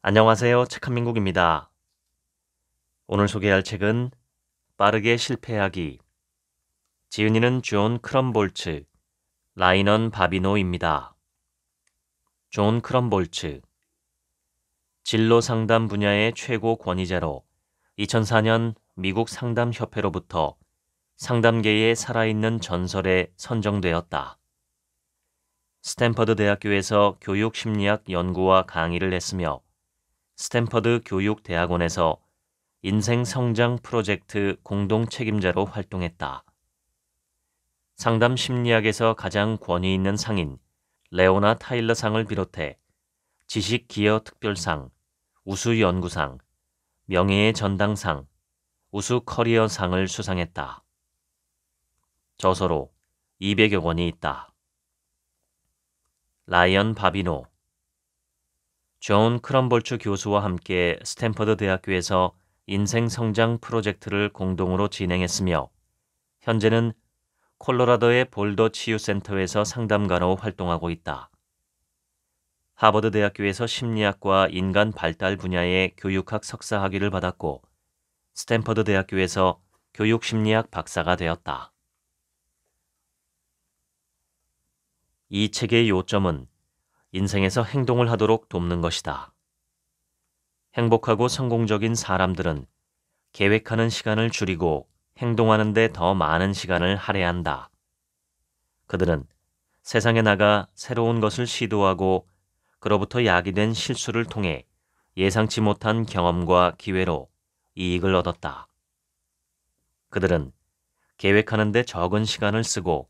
안녕하세요. 책한민국입니다. 오늘 소개할 책은 빠르게 실패하기. 지은이는 존 크럼볼츠, 라이넌 바비노입니다. 존 크럼볼츠. 진로 상담 분야의 최고 권위자로 2004년 미국 상담협회로부터 상담계의 살아있는 전설에 선정되었다. 스탠퍼드 대학교에서 교육심리학 연구와 강의를 했으며 스탠퍼드 교육대학원에서 인생 성장 프로젝트 공동 책임자로 활동했다. 상담 심리학에서 가장 권위 있는 상인 레오나 타일러상을 비롯해 지식 기여 특별상, 우수 연구상, 명예의 전당상, 우수 커리어상을 수상했다. 저서로 200여 권이 있다. 라이언 바비노. 존 크럼볼츠 교수와 함께 스탠퍼드 대학교에서 인생 성장 프로젝트를 공동으로 진행했으며 현재는 콜로라도의 볼더 치유센터에서 상담가로 활동하고 있다. 하버드 대학교에서 심리학과 인간 발달 분야의 교육학 석사 학위를 받았고 스탠퍼드 대학교에서 교육심리학 박사가 되었다. 이 책의 요점은 인생에서 행동을 하도록 돕는 것이다. 행복하고 성공적인 사람들은 계획하는 시간을 줄이고 행동하는 데 더 많은 시간을 할애한다. 그들은 세상에 나가 새로운 것을 시도하고 그로부터 야기된 실수를 통해 예상치 못한 경험과 기회로 이익을 얻었다. 그들은 계획하는 데 적은 시간을 쓰고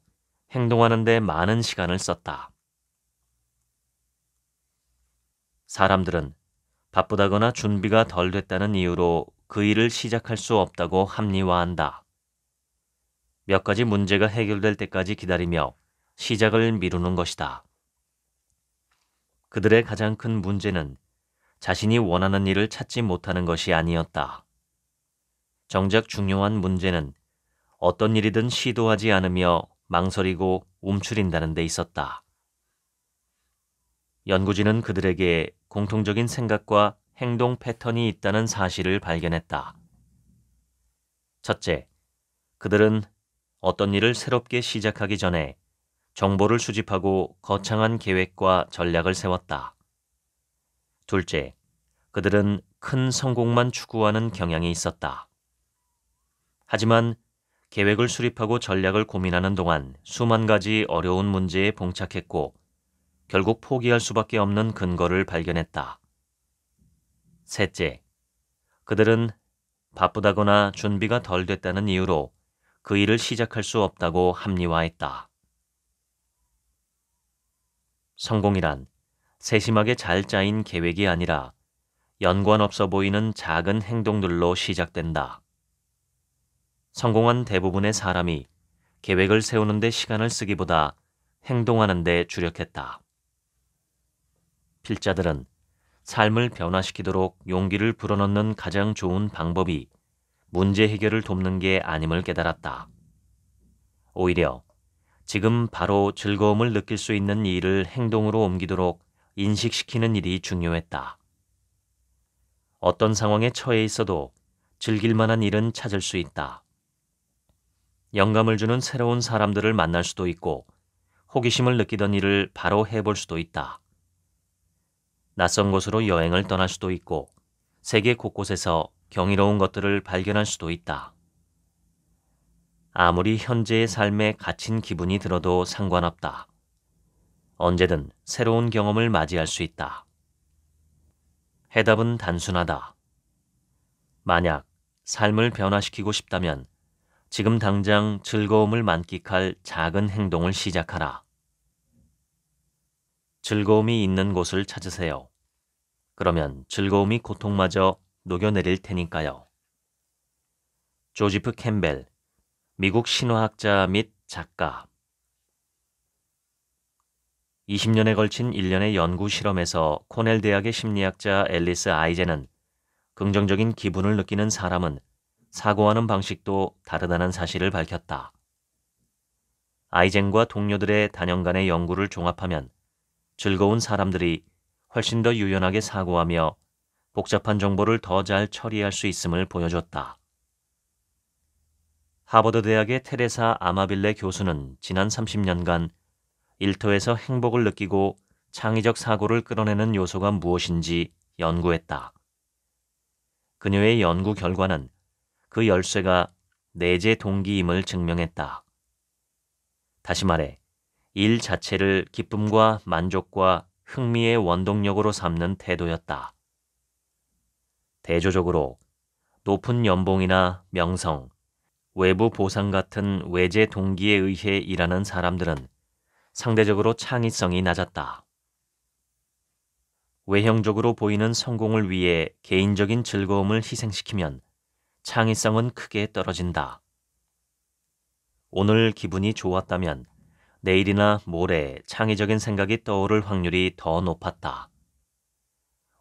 행동하는 데 많은 시간을 썼다. 사람들은 바쁘다거나 준비가 덜 됐다는 이유로 그 일을 시작할 수 없다고 합리화한다. 몇 가지 문제가 해결될 때까지 기다리며 시작을 미루는 것이다. 그들의 가장 큰 문제는 자신이 원하는 일을 찾지 못하는 것이 아니었다. 정작 중요한 문제는 어떤 일이든 시도하지 않으며 망설이고 움츠린다는 데 있었다. 연구진은 그들에게 공통적인 생각과 행동 패턴이 있다는 사실을 발견했다. 첫째, 그들은 어떤 일을 새롭게 시작하기 전에 정보를 수집하고 거창한 계획과 전략을 세웠다. 둘째, 그들은 큰 성공만 추구하는 경향이 있었다. 하지만 계획을 수립하고 전략을 고민하는 동안 수만 가지 어려운 문제에 봉착했고 결국 포기할 수밖에 없는 근거를 발견했다. 셋째, 그들은 바쁘다거나 준비가 덜 됐다는 이유로 그 일을 시작할 수 없다고 합리화했다. 성공이란 세심하게 잘 짜인 계획이 아니라 연관 없어 보이는 작은 행동들로 시작된다. 성공한 대부분의 사람이 계획을 세우는 데 시간을 쓰기보다 행동하는 데 주력했다. 필자들은 삶을 변화시키도록 용기를 불어넣는 가장 좋은 방법이 문제 해결을 돕는 게 아님을 깨달았다. 오히려 지금 바로 즐거움을 느낄 수 있는 일을 행동으로 옮기도록 인식시키는 일이 중요했다. 어떤 상황에 처해 있어도 즐길 만한 일은 찾을 수 있다. 영감을 주는 새로운 사람들을 만날 수도 있고 호기심을 느끼던 일을 바로 해볼 수도 있다. 낯선 곳으로 여행을 떠날 수도 있고 세계 곳곳에서 경이로운 것들을 발견할 수도 있다. 아무리 현재의 삶에 갇힌 기분이 들어도 상관없다. 언제든 새로운 경험을 맞이할 수 있다. 해답은 단순하다. 만약 삶을 변화시키고 싶다면 지금 당장 즐거움을 만끽할 작은 행동을 시작하라. 즐거움이 있는 곳을 찾으세요. 그러면 즐거움이 고통마저 녹여내릴 테니까요. 조지프 캠벨, 미국 신화학자 및 작가. 20년에 걸친 일련의 연구 실험에서 코넬 대학의 심리학자 앨리스 아이젠은 긍정적인 기분을 느끼는 사람은 사고하는 방식도 다르다는 사실을 밝혔다. 아이젠과 동료들의 다년간의 연구를 종합하면 즐거운 사람들이 훨씬 더 유연하게 사고하며 복잡한 정보를 더 잘 처리할 수 있음을 보여줬다. 하버드 대학의 테레사 아마빌레 교수는 지난 30년간 일터에서 행복을 느끼고 창의적 사고를 끌어내는 요소가 무엇인지 연구했다. 그녀의 연구 결과는 그 열쇠가 내재 동기임을 증명했다. 다시 말해, 일 자체를 기쁨과 만족과 흥미의 원동력으로 삼는 태도였다. 대조적으로 높은 연봉이나 명성, 외부 보상 같은 외재 동기에 의해 일하는 사람들은 상대적으로 창의성이 낮았다. 외형적으로 보이는 성공을 위해 개인적인 즐거움을 희생시키면 창의성은 크게 떨어진다. 오늘 기분이 좋았다면 내일이나 모레 창의적인 생각이 떠오를 확률이 더 높았다.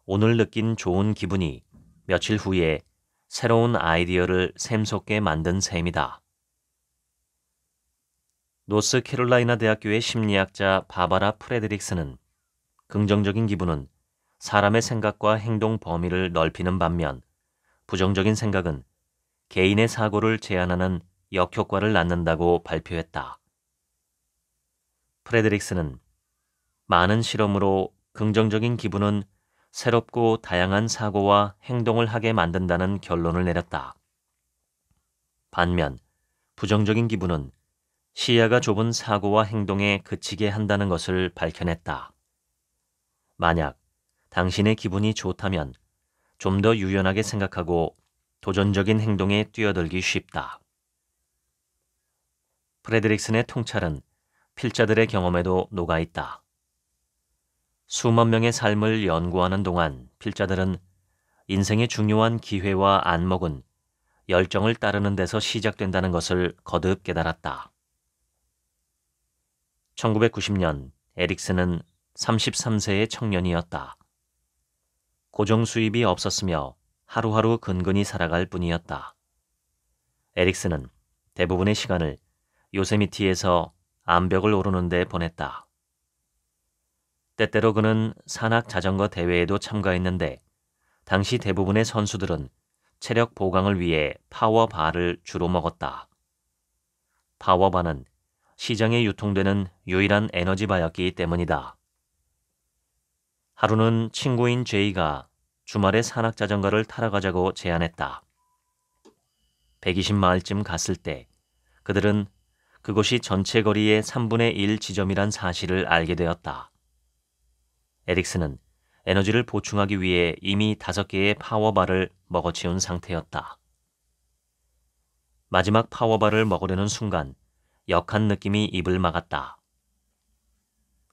오늘 느낀 좋은 기분이 며칠 후에 새로운 아이디어를 샘솟게 만든 셈이다. 노스캐롤라이나 대학교의 심리학자 바바라 프레드릭스는 긍정적인 기분은 사람의 생각과 행동 범위를 넓히는 반면 부정적인 생각은 개인의 사고를 제한하는 역효과를 낳는다고 발표했다. 프레드릭스는 많은 실험으로 긍정적인 기분은 새롭고 다양한 사고와 행동을 하게 만든다는 결론을 내렸다. 반면 부정적인 기분은 시야가 좁은 사고와 행동에 그치게 한다는 것을 밝혀냈다. 만약 당신의 기분이 좋다면 좀 더 유연하게 생각하고 도전적인 행동에 뛰어들기 쉽다. 프레드릭슨의 통찰은 필자들의 경험에도 녹아있다. 수만 명의 삶을 연구하는 동안 필자들은 인생의 중요한 기회와 안목은 열정을 따르는 데서 시작된다는 것을 거듭 깨달았다. 1990년 에릭슨은 33세의 청년이었다. 고정 수입이 없었으며 하루하루 근근히 살아갈 뿐이었다. 에릭슨은 대부분의 시간을 요세미티에서 암벽을 오르는 데 보냈다. 때때로 그는 산악 자전거 대회에도 참가했는데 당시 대부분의 선수들은 체력 보강을 위해 파워바를 주로 먹었다. 파워바는 시장에 유통되는 유일한 에너지바였기 때문이다. 하루는 친구인 제이가 주말에 산악 자전거를 타러 가자고 제안했다. 120마일쯤 갔을 때 그들은 그곳이 전체 거리의 3분의 1 지점이란 사실을 알게 되었다. 에릭슨은 에너지를 보충하기 위해 이미 5개의 파워바를 먹어치운 상태였다. 마지막 파워바를 먹으려는 순간 역한 느낌이 입을 막았다.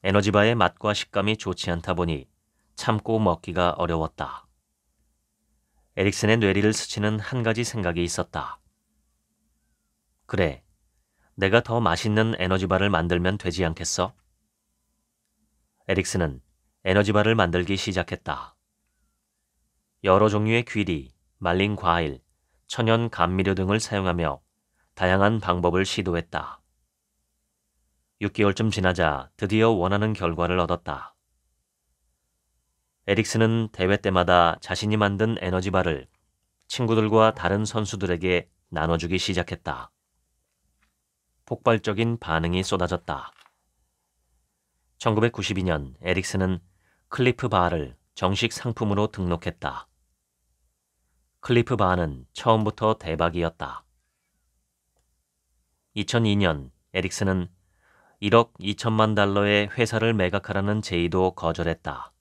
에너지바의 맛과 식감이 좋지 않다 보니 참고 먹기가 어려웠다. 에릭슨의 뇌리를 스치는 한 가지 생각이 있었다. 그래, 내가 더 맛있는 에너지바를 만들면 되지 않겠어? 에릭슨은 에너지바를 만들기 시작했다. 여러 종류의 귀리, 말린 과일, 천연 감미료 등을 사용하며 다양한 방법을 시도했다. 6개월쯤 지나자 드디어 원하는 결과를 얻었다. 에릭슨은 대회 때마다 자신이 만든 에너지바를 친구들과 다른 선수들에게 나눠주기 시작했다. 폭발적인 반응이 쏟아졌다. 1992년 에릭슨은 클리프 바를 정식 상품으로 등록했다. 클리프 바는 처음부터 대박이었다. 2002년 에릭슨은 1억 2천만 달러의 회사를 매각하라는 제의도 거절했다.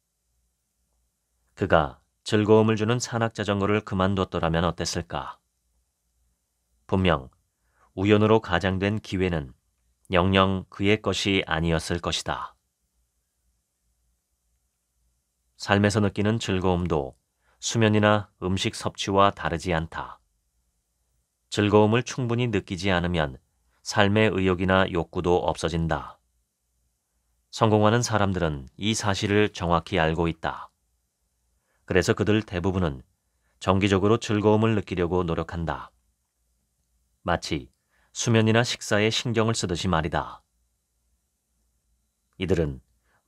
그가 즐거움을 주는 산악자전거를 그만뒀더라면 어땠을까? 분명 우연으로 가장된 기회는 영영 그의 것이 아니었을 것이다. 삶에서 느끼는 즐거움도 수면이나 음식 섭취와 다르지 않다. 즐거움을 충분히 느끼지 않으면 삶의 의욕이나 욕구도 없어진다. 성공하는 사람들은 이 사실을 정확히 알고 있다. 그래서 그들 대부분은 정기적으로 즐거움을 느끼려고 노력한다. 마치 수면이나 식사에 신경을 쓰듯이 말이다. 이들은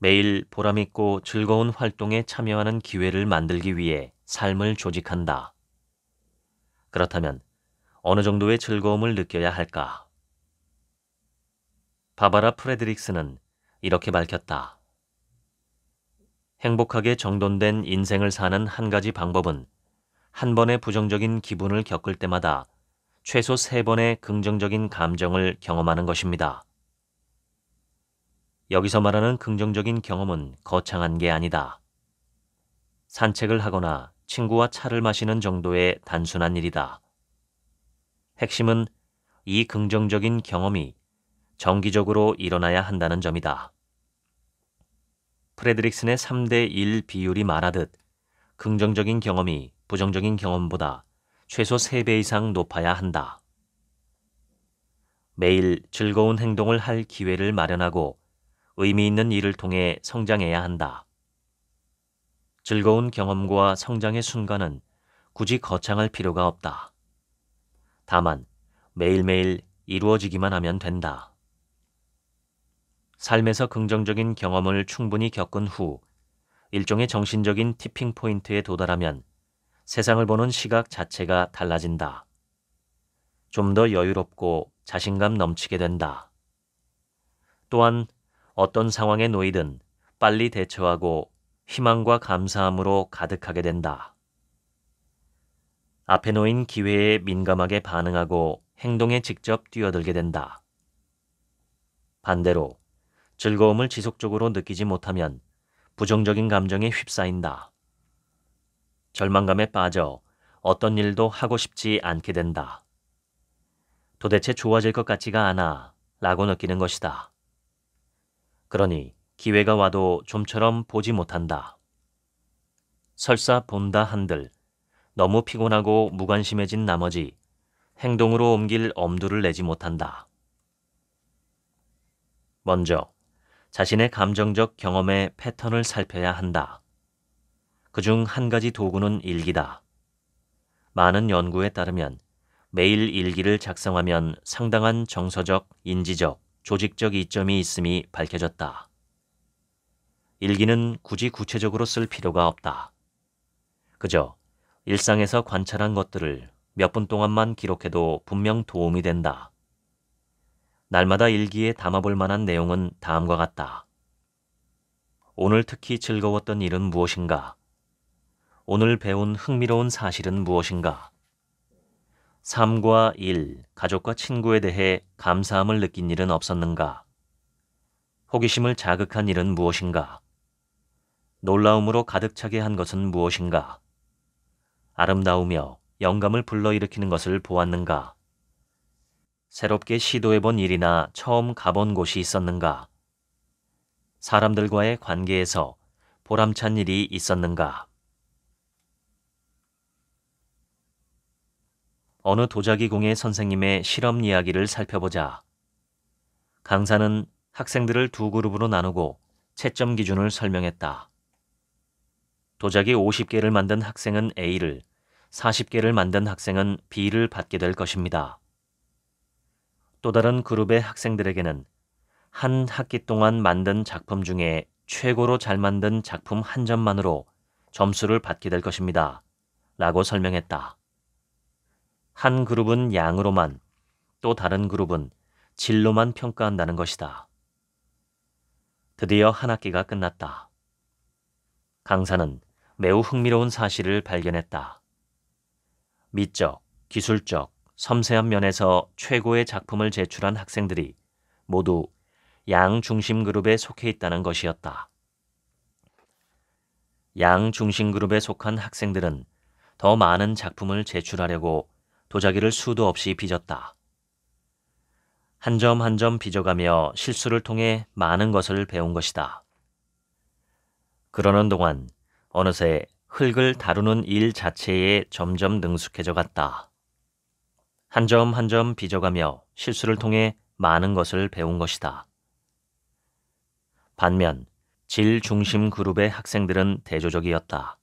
매일 보람있고 즐거운 활동에 참여하는 기회를 만들기 위해 삶을 조직한다. 그렇다면 어느 정도의 즐거움을 느껴야 할까? 바바라 프레드릭스는 이렇게 밝혔다. 행복하게 정돈된 인생을 사는 한 가지 방법은 한 번의 부정적인 기분을 겪을 때마다 최소 3번의 긍정적인 감정을 경험하는 것입니다. 여기서 말하는 긍정적인 경험은 거창한 게 아니다. 산책을 하거나 친구와 차를 마시는 정도의 단순한 일이다. 핵심은 이 긍정적인 경험이 정기적으로 일어나야 한다는 점이다. 프레드릭슨의 3대 1 비율이 말하듯 긍정적인 경험이 부정적인 경험보다 최소 3배 이상 높아야 한다. 매일 즐거운 행동을 할 기회를 마련하고 의미 있는 일을 통해 성장해야 한다. 즐거운 경험과 성장의 순간은 굳이 거창할 필요가 없다. 다만 매일매일 이루어지기만 하면 된다. 삶에서 긍정적인 경험을 충분히 겪은 후 일종의 정신적인 티핑 포인트에 도달하면 세상을 보는 시각 자체가 달라진다. 좀 더 여유롭고 자신감 넘치게 된다. 또한 어떤 상황에 놓이든 빨리 대처하고 희망과 감사함으로 가득하게 된다. 앞에 놓인 기회에 민감하게 반응하고 행동에 직접 뛰어들게 된다. 반대로 즐거움을 지속적으로 느끼지 못하면 부정적인 감정에 휩싸인다. 절망감에 빠져 어떤 일도 하고 싶지 않게 된다. 도대체 좋아질 것 같지가 않아 라고 느끼는 것이다. 그러니 기회가 와도 좀처럼 보지 못한다. 설사 본다 한들 너무 피곤하고 무관심해진 나머지 행동으로 옮길 엄두를 내지 못한다. 먼저 자신의 감정적 경험의 패턴을 살펴야 한다. 그중 한 가지 도구는 일기다. 많은 연구에 따르면 매일 일기를 작성하면 상당한 정서적, 인지적, 조직적 이점이 있음이 밝혀졌다. 일기는 굳이 구체적으로 쓸 필요가 없다. 그저 일상에서 관찰한 것들을 몇 분 동안만 기록해도 분명 도움이 된다. 날마다 일기에 담아볼 만한 내용은 다음과 같다. 오늘 특히 즐거웠던 일은 무엇인가? 오늘 배운 흥미로운 사실은 무엇인가? 삶과 일, 가족과 친구에 대해 감사함을 느낀 일은 없었는가? 호기심을 자극한 일은 무엇인가? 놀라움으로 가득 차게 한 것은 무엇인가? 아름다우며 영감을 불러일으키는 것을 보았는가? 새롭게 시도해본 일이나 처음 가본 곳이 있었는가? 사람들과의 관계에서 보람찬 일이 있었는가? 어느 도자기 공예 선생님의 실험 이야기를 살펴보자. 강사는 학생들을 두 그룹으로 나누고 채점 기준을 설명했다. 도자기 50개를 만든 학생은 A를, 40개를 만든 학생은 B를 받게 될 것입니다. 또 다른 그룹의 학생들에게는 한 학기 동안 만든 작품 중에 최고로 잘 만든 작품 한 점만으로 점수를 받게 될 것입니다. 라고 설명했다. 한 그룹은 양으로만, 또 다른 그룹은 질로만 평가한다는 것이다. 드디어 한 학기가 끝났다. 강사는 매우 흥미로운 사실을 발견했다. 미적, 기술적, 섬세한 면에서 최고의 작품을 제출한 학생들이 모두 양 중심 그룹에 속해 있다는 것이었다. 양 중심 그룹에 속한 학생들은 더 많은 작품을 제출하려고 도자기를 수도 없이 빚었다. 한 점 한 점 빚어가며 실수를 통해 많은 것을 배운 것이다. 그러는 동안 어느새 흙을 다루는 일 자체에 점점 능숙해져 갔다. 한 점 한 점 빚어가며 실수를 통해 많은 것을 배운 것이다. 반면 질 중심 그룹의 학생들은 대조적이었다.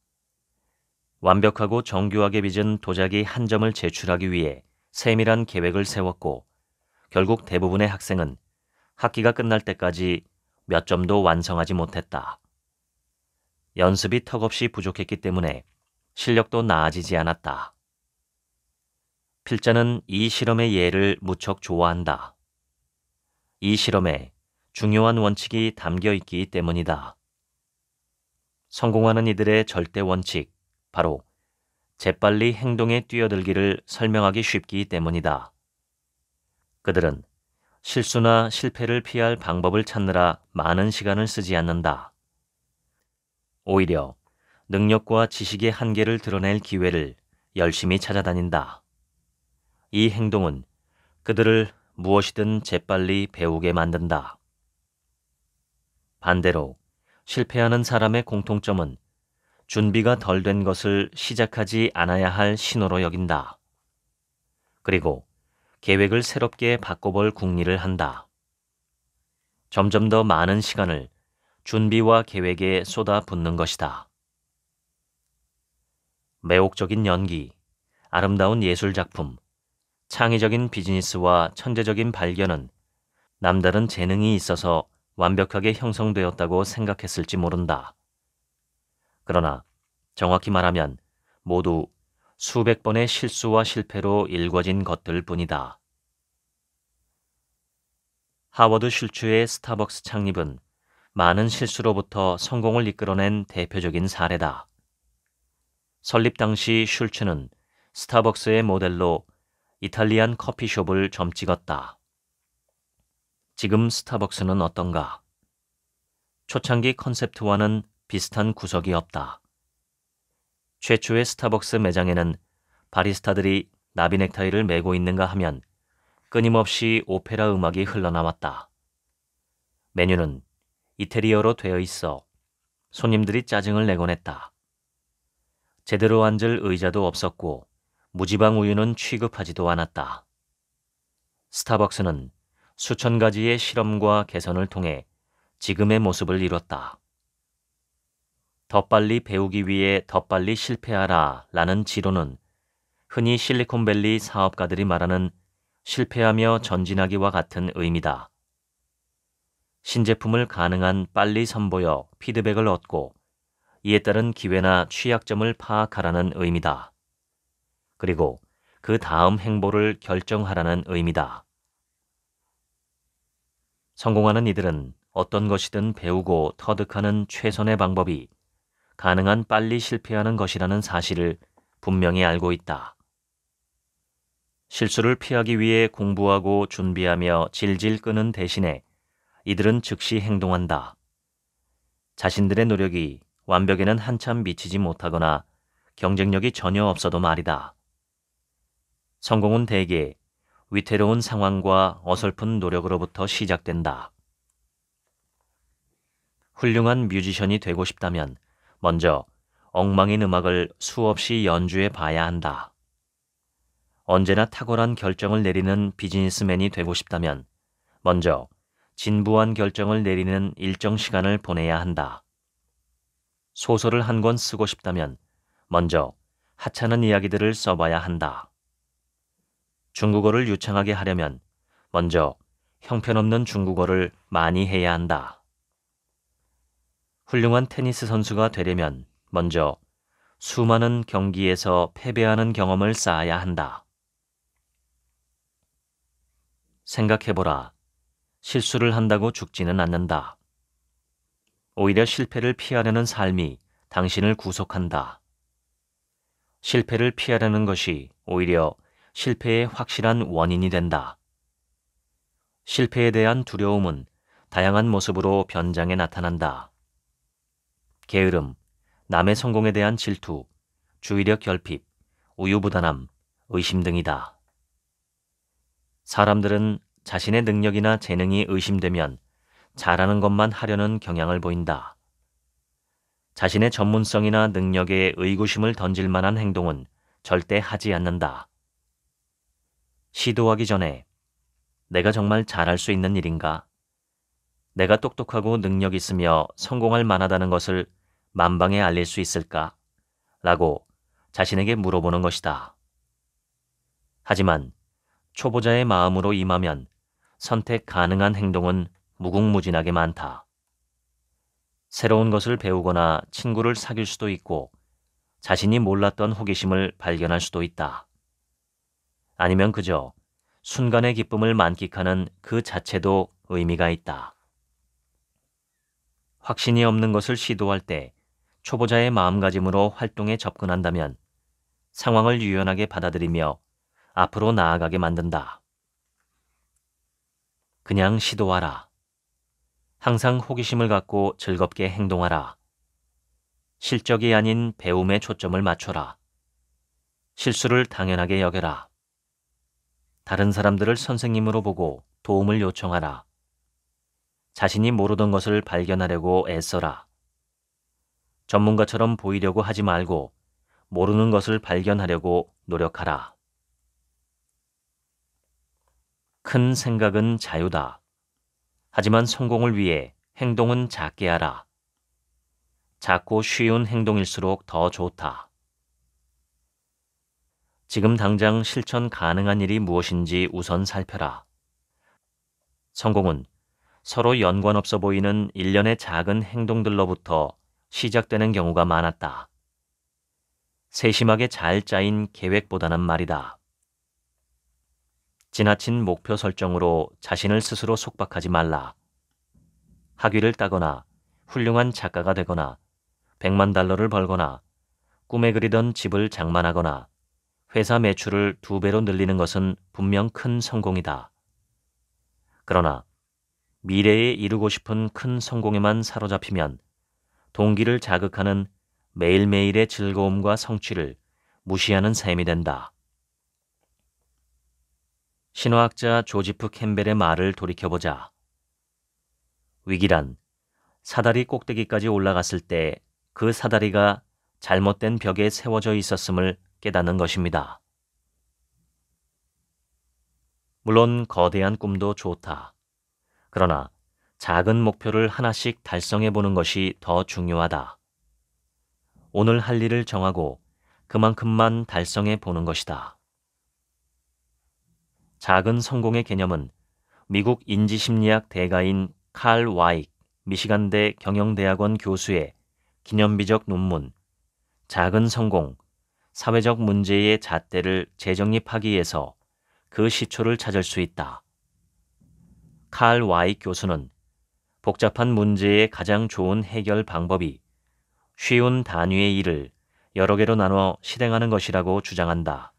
완벽하고 정교하게 빚은 도자기 한 점을 제출하기 위해 세밀한 계획을 세웠고 결국 대부분의 학생은 학기가 끝날 때까지 몇 점도 완성하지 못했다. 연습이 턱없이 부족했기 때문에 실력도 나아지지 않았다. 필자는 이 실험의 예를 무척 좋아한다. 이 실험에 중요한 원칙이 담겨 있기 때문이다. 성공하는 이들의 절대 원칙, 바로 재빨리 행동에 뛰어들기를 설명하기 쉽기 때문이다. 그들은 실수나 실패를 피할 방법을 찾느라 많은 시간을 쓰지 않는다. 오히려 능력과 지식의 한계를 드러낼 기회를 열심히 찾아다닌다. 이 행동은 그들을 무엇이든 재빨리 배우게 만든다. 반대로 실패하는 사람의 공통점은 준비가 덜 된 것을 시작하지 않아야 할 신호로 여긴다. 그리고 계획을 새롭게 바꿔볼 궁리를 한다. 점점 더 많은 시간을 준비와 계획에 쏟아붓는 것이다. 매혹적인 연기, 아름다운 예술작품, 창의적인 비즈니스와 천재적인 발견은 남다른 재능이 있어서 완벽하게 형성되었다고 생각했을지 모른다. 그러나 정확히 말하면 모두 수백 번의 실수와 실패로 일궈진 것들 뿐이다. 하워드 슐츠의 스타벅스 창립은 많은 실수로부터 성공을 이끌어낸 대표적인 사례다. 설립 당시 슐츠는 스타벅스의 모델로 이탈리안 커피숍을 점 찍었다. 지금 스타벅스는 어떤가? 초창기 컨셉트와는 비슷한 구석이 없다. 최초의 스타벅스 매장에는 바리스타들이 나비 넥타이를 메고 있는가 하면 끊임없이 오페라 음악이 흘러나왔다. 메뉴는 이태리어로 되어 있어 손님들이 짜증을 내곤 했다. 제대로 앉을 의자도 없었고 무지방 우유는 취급하지도 않았다. 스타벅스는 수천 가지의 실험과 개선을 통해 지금의 모습을 이뤘다. 더 빨리 배우기 위해 더 빨리 실패하라 라는 지론은 흔히 실리콘밸리 사업가들이 말하는 실패하며 전진하기와 같은 의미다. 신제품을 가능한 빨리 선보여 피드백을 얻고 이에 따른 기회나 취약점을 파악하라는 의미다. 그리고 그 다음 행보를 결정하라는 의미다. 성공하는 이들은 어떤 것이든 배우고 터득하는 최선의 방법이 가능한 빨리 실패하는 것이라는 사실을 분명히 알고 있다. 실수를 피하기 위해 공부하고 준비하며 질질 끄는 대신에 이들은 즉시 행동한다. 자신들의 노력이 완벽에는 한참 미치지 못하거나 경쟁력이 전혀 없어도 말이다. 성공은 대개 위태로운 상황과 어설픈 노력으로부터 시작된다. 훌륭한 뮤지션이 되고 싶다면 먼저 엉망인 음악을 수없이 연주해 봐야 한다. 언제나 탁월한 결정을 내리는 비즈니스맨이 되고 싶다면 먼저 진부한 결정을 내리는 일정 시간을 보내야 한다. 소설을 한 권 쓰고 싶다면 먼저 하찮은 이야기들을 써봐야 한다. 중국어를 유창하게 하려면 먼저 형편없는 중국어를 많이 해야 한다. 훌륭한 테니스 선수가 되려면 먼저 수많은 경기에서 패배하는 경험을 쌓아야 한다. 생각해보라. 실수를 한다고 죽지는 않는다. 오히려 실패를 피하려는 삶이 당신을 구속한다. 실패를 피하려는 것이 오히려 실패의 확실한 원인이 된다. 실패에 대한 두려움은 다양한 모습으로 변장해 나타난다. 게으름, 남의 성공에 대한 질투, 주의력 결핍, 우유부단함, 의심 등이다. 사람들은 자신의 능력이나 재능이 의심되면 잘하는 것만 하려는 경향을 보인다. 자신의 전문성이나 능력에 의구심을 던질 만한 행동은 절대 하지 않는다. 시도하기 전에 내가 정말 잘할 수 있는 일인가? 내가 똑똑하고 능력 있으며 성공할 만하다는 것을 만방에 알릴 수 있을까? 라고 자신에게 물어보는 것이다. 하지만 초보자의 마음으로 임하면 선택 가능한 행동은 무궁무진하게 많다. 새로운 것을 배우거나 친구를 사귈 수도 있고 자신이 몰랐던 호기심을 발견할 수도 있다. 아니면 그저 순간의 기쁨을 만끽하는 그 자체도 의미가 있다. 확신이 없는 것을 시도할 때 초보자의 마음가짐으로 활동에 접근한다면 상황을 유연하게 받아들이며 앞으로 나아가게 만든다. 그냥 시도하라. 항상 호기심을 갖고 즐겁게 행동하라. 실적이 아닌 배움에 초점을 맞춰라. 실수를 당연하게 여겨라. 다른 사람들을 선생님으로 보고 도움을 요청하라. 자신이 모르던 것을 발견하려고 애써라. 전문가처럼 보이려고 하지 말고 모르는 것을 발견하려고 노력하라. 큰 생각은 자유다. 하지만 성공을 위해 행동은 작게 하라. 작고 쉬운 행동일수록 더 좋다. 지금 당장 실천 가능한 일이 무엇인지 우선 살펴라. 성공은 서로 연관 없어 보이는 일련의 작은 행동들로부터 시작되는 경우가 많았다. 세심하게 잘 짜인 계획보다는 말이다. 지나친 목표 설정으로 자신을 스스로 속박하지 말라. 학위를 따거나 훌륭한 작가가 되거나 100만 달러를 벌거나 꿈에 그리던 집을 장만하거나 회사 매출을 2배로 늘리는 것은 분명 큰 성공이다. 그러나 미래에 이루고 싶은 큰 성공에만 사로잡히면 동기를 자극하는 매일매일의 즐거움과 성취를 무시하는 셈이 된다. 신화학자 조지프 캠벨의 말을 돌이켜보자. 위기란 사다리 꼭대기까지 올라갔을 때 그 사다리가 잘못된 벽에 세워져 있었음을 깨닫는 것입니다. 물론 거대한 꿈도 좋다. 그러나 작은 목표를 하나씩 달성해 보는 것이 더 중요하다. 오늘 할 일을 정하고 그만큼만 달성해 보는 것이다. 작은 성공의 개념은 미국 인지심리학 대가인 칼 와익 미시간대 경영대학원 교수의 기념비적 논문 작은 성공, 사회적 문제의 잣대를 재정립하기위해서 그 시초를 찾을 수 있다. 칼 와익 교수는 복잡한 문제의 가장 좋은 해결 방법이 쉬운 단위의 일을 여러 개로 나눠 실행하는 것이라고 주장한다.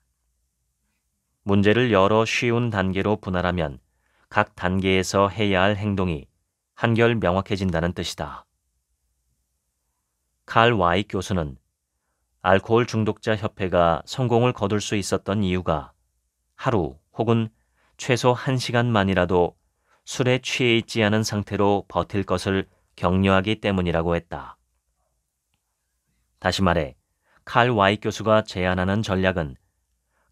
문제를 여러 쉬운 단계로 분할하면 각 단계에서 해야 할 행동이 한결 명확해진다는 뜻이다. 칼 와익 교수는 알코올 중독자 협회가 성공을 거둘 수 있었던 이유가 하루 혹은 최소 1시간만이라도 술에 취해 있지 않은 상태로 버틸 것을 격려하기 때문이라고 했다. 다시 말해 칼 와익 교수가 제안하는 전략은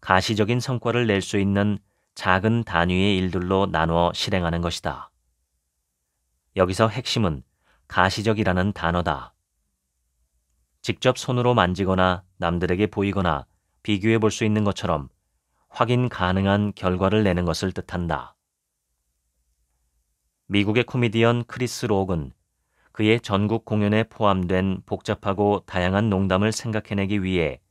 가시적인 성과를 낼 수 있는 작은 단위의 일들로 나누어 실행하는 것이다. 여기서 핵심은 가시적이라는 단어다. 직접 손으로 만지거나 남들에게 보이거나 비교해 볼 수 있는 것처럼 확인 가능한 결과를 내는 것을 뜻한다. 미국의 코미디언 크리스 록은 그의 전국 공연에 포함된 복잡하고 다양한 농담을 생각해내기 위해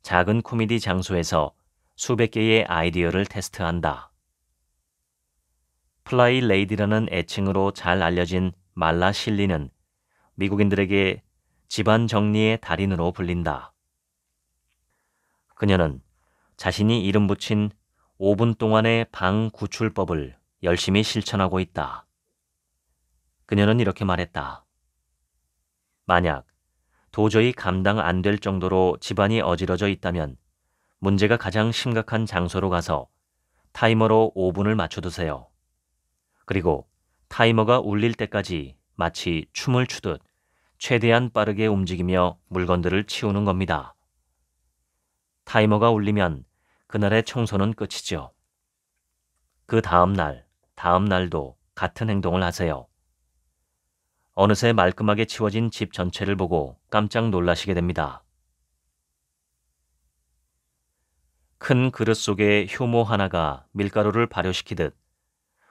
작은 코미디 장소에서 수백 개의 아이디어를 테스트한다. 플라이 레이디라는 애칭으로 잘 알려진 말라 실리는 미국인들에게 집안 정리의 달인으로 불린다. 그녀는 자신이 이름 붙인 5분 동안의 방 구출법을 열심히 실천하고 있다. 그녀는 이렇게 말했다. 만약 도저히 감당 안 될 정도로 집안이 어지러져 있다면 문제가 가장 심각한 장소로 가서 타이머로 5분을 맞춰두세요. 그리고 타이머가 울릴 때까지 마치 춤을 추듯 최대한 빠르게 움직이며 물건들을 치우는 겁니다. 타이머가 울리면 그날의 청소는 끝이죠. 그 다음 날도 같은 행동을 하세요. 어느새 말끔하게 치워진 집 전체를 보고 깜짝 놀라시게 됩니다. 큰 그릇 속에 효모 하나가 밀가루를 발효시키듯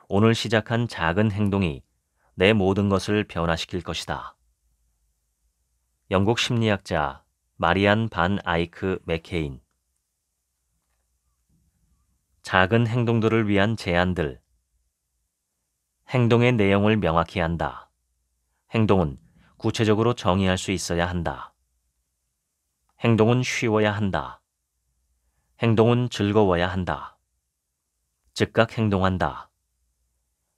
오늘 시작한 작은 행동이 내 모든 것을 변화시킬 것이다. 영국 심리학자 마리안 반 아이크 맥케인. 작은 행동들을 위한 제안들. 행동의 내용을 명확히 한다. 행동은 구체적으로 정의할 수 있어야 한다. 행동은 쉬워야 한다. 행동은 즐거워야 한다. 즉각 행동한다.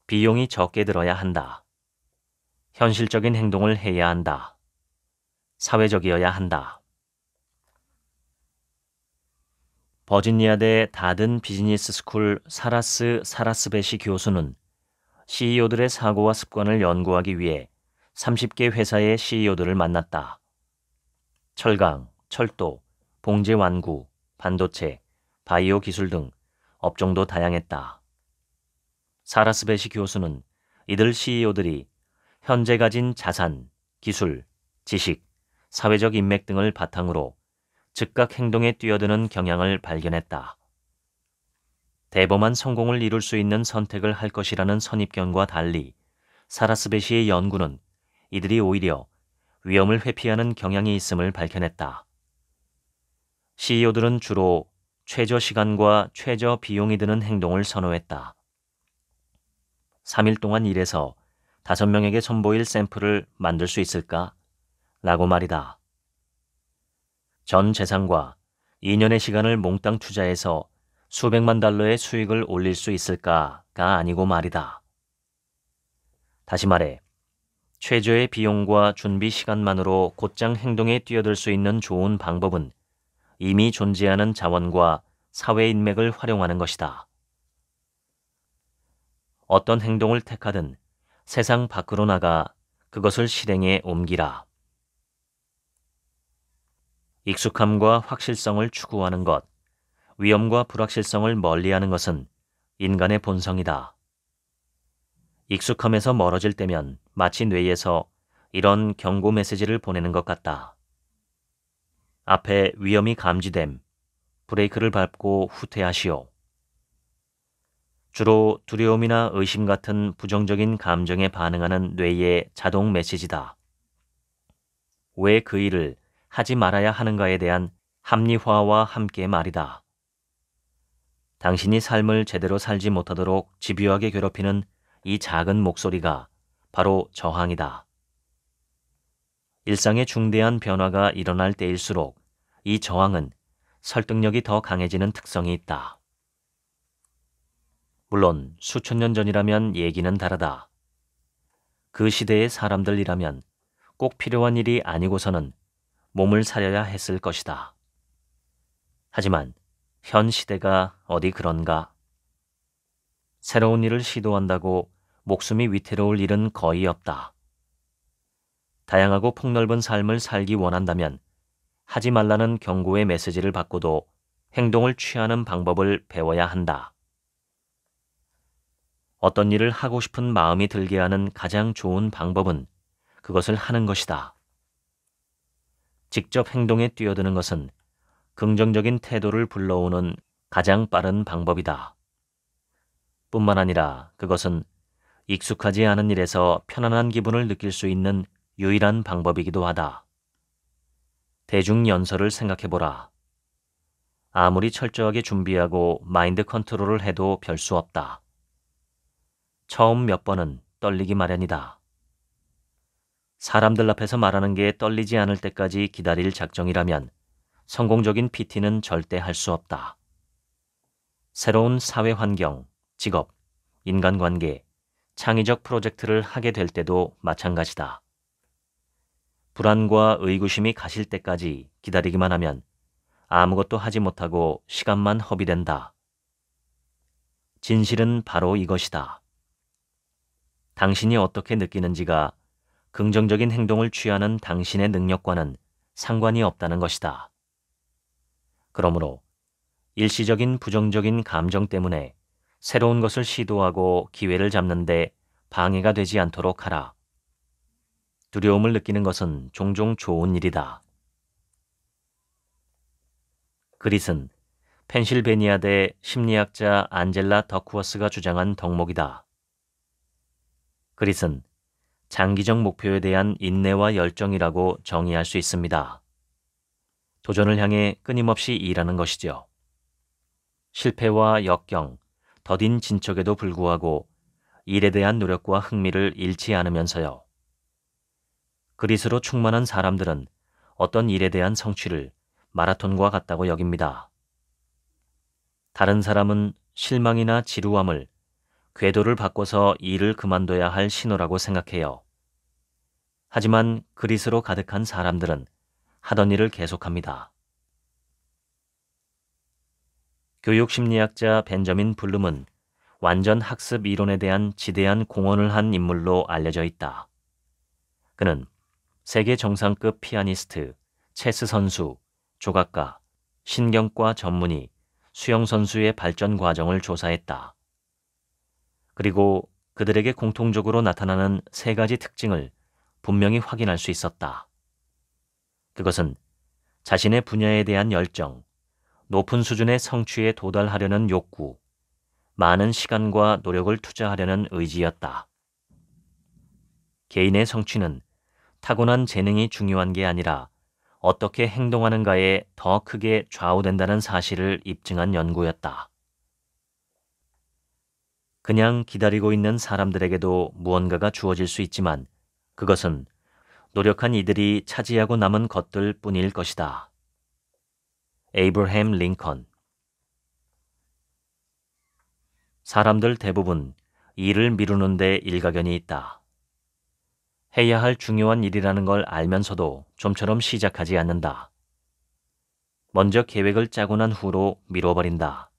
비용이 적게 들어야 한다. 현실적인 행동을 해야 한다. 사회적이어야 한다. 버지니아대 다든 비즈니스 스쿨 사라스 사라스베시 교수는 CEO들의 사고와 습관을 연구하기 위해 30개 회사의 CEO들을 만났다. 철강, 철도, 봉제 완구, 반도체, 바이오 기술 등 업종도 다양했다. 사라스베시 교수는 이들 CEO들이 현재 가진 자산, 기술, 지식, 사회적 인맥 등을 바탕으로 즉각 행동에 뛰어드는 경향을 발견했다. 대범한 성공을 이룰 수 있는 선택을 할 것이라는 선입견과 달리 사라스베시의 연구는 이들이 오히려 위험을 회피하는 경향이 있음을 밝혀냈다. CEO들은 주로 최저 시간과 최저 비용이 드는 행동을 선호했다. 3일 동안 일해서 5명에게 선보일 샘플을 만들 수 있을까? 라고 말이다. 전 재산과 2년의 시간을 몽땅 투자해서 수백만 달러의 수익을 올릴 수 있을까가 아니고 말이다. 다시 말해, 최저의 비용과 준비 시간만으로 곧장 행동에 뛰어들 수 있는 좋은 방법은 이미 존재하는 자원과 사회 인맥을 활용하는 것이다. 어떤 행동을 택하든 세상 밖으로 나가 그것을 실행에 옮기라. 익숙함과 확실성을 추구하는 것, 위험과 불확실성을 멀리하는 것은 인간의 본성이다. 익숙함에서 멀어질 때면 마치 뇌에서 이런 경고 메시지를 보내는 것 같다. 앞에 위험이 감지됨, 브레이크를 밟고 후퇴하시오. 주로 두려움이나 의심 같은 부정적인 감정에 반응하는 뇌의 자동 메시지다. 왜 그 일을 하지 말아야 하는가에 대한 합리화와 함께 말이다. 당신이 삶을 제대로 살지 못하도록 집요하게 괴롭히는 이 작은 목소리가 바로 저항이다. 일상의 중대한 변화가 일어날 때일수록 이 저항은 설득력이 더 강해지는 특성이 있다. 물론 수천 년 전이라면 얘기는 다르다. 그 시대의 사람들이라면 꼭 필요한 일이 아니고서는 몸을 사려야 했을 것이다. 하지만 현 시대가 어디 그런가? 새로운 일을 시도한다고 목숨이 위태로울 일은 거의 없다. 다양하고 폭넓은 삶을 살기 원한다면 하지 말라는 경고의 메시지를 받고도 행동을 취하는 방법을 배워야 한다. 어떤 일을 하고 싶은 마음이 들게 하는 가장 좋은 방법은 그것을 하는 것이다. 직접 행동에 뛰어드는 것은 긍정적인 태도를 불러오는 가장 빠른 방법이다. 뿐만 아니라 그것은 익숙하지 않은 일에서 편안한 기분을 느낄 수 있는 유일한 방법이기도 하다. 대중연설을 생각해보라. 아무리 철저하게 준비하고 마인드 컨트롤을 해도 별 수 없다. 처음 몇 번은 떨리기 마련이다. 사람들 앞에서 말하는 게 떨리지 않을 때까지 기다릴 작정이라면 성공적인 PT는 절대 할 수 없다. 새로운 사회 환경, 직업, 인간관계, 창의적 프로젝트를 하게 될 때도 마찬가지다. 불안과 의구심이 가실 때까지 기다리기만 하면 아무것도 하지 못하고 시간만 허비된다. 진실은 바로 이것이다. 당신이 어떻게 느끼는지가 긍정적인 행동을 취하는 당신의 능력과는 상관이 없다는 것이다. 그러므로 일시적인 부정적인 감정 때문에 새로운 것을 시도하고 기회를 잡는데 방해가 되지 않도록 하라. 두려움을 느끼는 것은 종종 좋은 일이다. 그릿은 펜실베니아대 심리학자 안젤라 더크워스가 주장한 덕목이다. 그릿은 장기적 목표에 대한 인내와 열정이라고 정의할 수 있습니다. 도전을 향해 끊임없이 일하는 것이죠. 실패와 역경, 더딘 진척에도 불구하고 일에 대한 노력과 흥미를 잃지 않으면서요. 그리스로 충만한 사람들은 어떤 일에 대한 성취를 마라톤과 같다고 여깁니다. 다른 사람은 실망이나 지루함을 궤도를 바꿔서 일을 그만둬야 할 신호라고 생각해요. 하지만 그리스로 가득한 사람들은 하던 일을 계속합니다. 교육심리학자 벤저민 블룸은 완전 학습 이론에 대한 지대한 공헌을 한 인물로 알려져 있다. 그는 세계 정상급 피아니스트, 체스 선수, 조각가, 신경과 전문의, 수영 선수의 발전 과정을 조사했다. 그리고 그들에게 공통적으로 나타나는 세 가지 특징을 분명히 확인할 수 있었다. 그것은 자신의 분야에 대한 열정, 높은 수준의 성취에 도달하려는 욕구, 많은 시간과 노력을 투자하려는 의지였다. 개인의 성취는 타고난 재능이 중요한 게 아니라 어떻게 행동하는가에 더 크게 좌우된다는 사실을 입증한 연구였다. 그냥 기다리고 있는 사람들에게도 무언가가 주어질 수 있지만 그것은 노력한 이들이 차지하고 남은 것들 뿐일 것이다. 에이브러햄 링컨. 사람들 대부분 일을 미루는 데 일가견이 있다. 해야 할 중요한 일이라는 걸 알면서도 좀처럼 시작하지 않는다. 먼저 계획을 짜고 난 후로 미뤄버린다.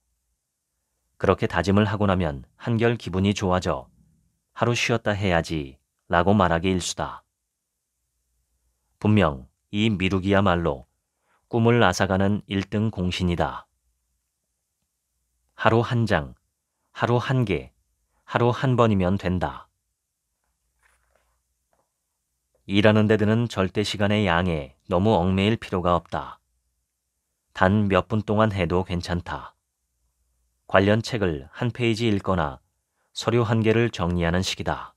그렇게 다짐을 하고 나면 한결 기분이 좋아져 하루 쉬었다 해야지 라고 말하기 일쑤다. 분명 이 미루기야말로 꿈을 앗아가는 1등 공신이다. 하루 한 장, 하루 한 개, 하루 한 번이면 된다. 일하는 데 드는 절대 시간의 양에 너무 얽매일 필요가 없다. 단 몇 분 동안 해도 괜찮다. 관련 책을 한 페이지 읽거나 서류 한 개를 정리하는 식이다.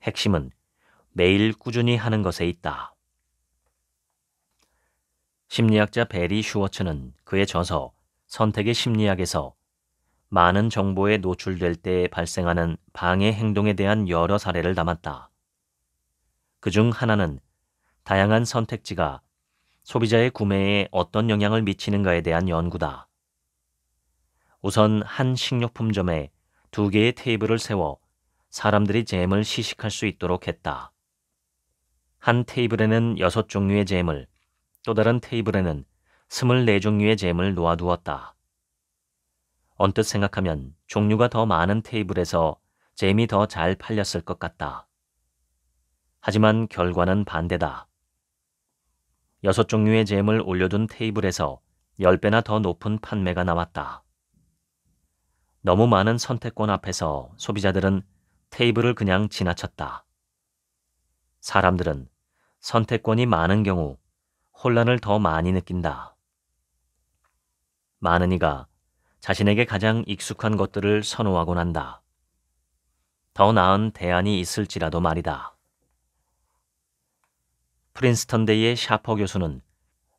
핵심은 매일 꾸준히 하는 것에 있다. 심리학자 베리 슈워츠는 그의 저서 선택의 심리학에서 많은 정보에 노출될 때 발생하는 방해 행동에 대한 여러 사례를 담았다. 그중 하나는 다양한 선택지가 소비자의 구매에 어떤 영향을 미치는가에 대한 연구다. 우선 한 식료품점에 2개의 테이블을 세워 사람들이 잼을 시식할 수 있도록 했다. 한 테이블에는 6종류의 잼을, 또 다른 테이블에는 24종류의 잼을 놓아두었다. 언뜻 생각하면 종류가 더 많은 테이블에서 잼이 더 잘 팔렸을 것 같다. 하지만 결과는 반대다. 6종류의 잼을 올려둔 테이블에서 10배나 더 높은 판매가 나왔다. 너무 많은 선택권 앞에서 소비자들은 테이블을 그냥 지나쳤다. 사람들은 선택권이 많은 경우 혼란을 더 많이 느낀다. 많은 이가 자신에게 가장 익숙한 것들을 선호하곤 한다. 더 나은 대안이 있을지라도 말이다. 프린스턴대의 샤퍼 교수는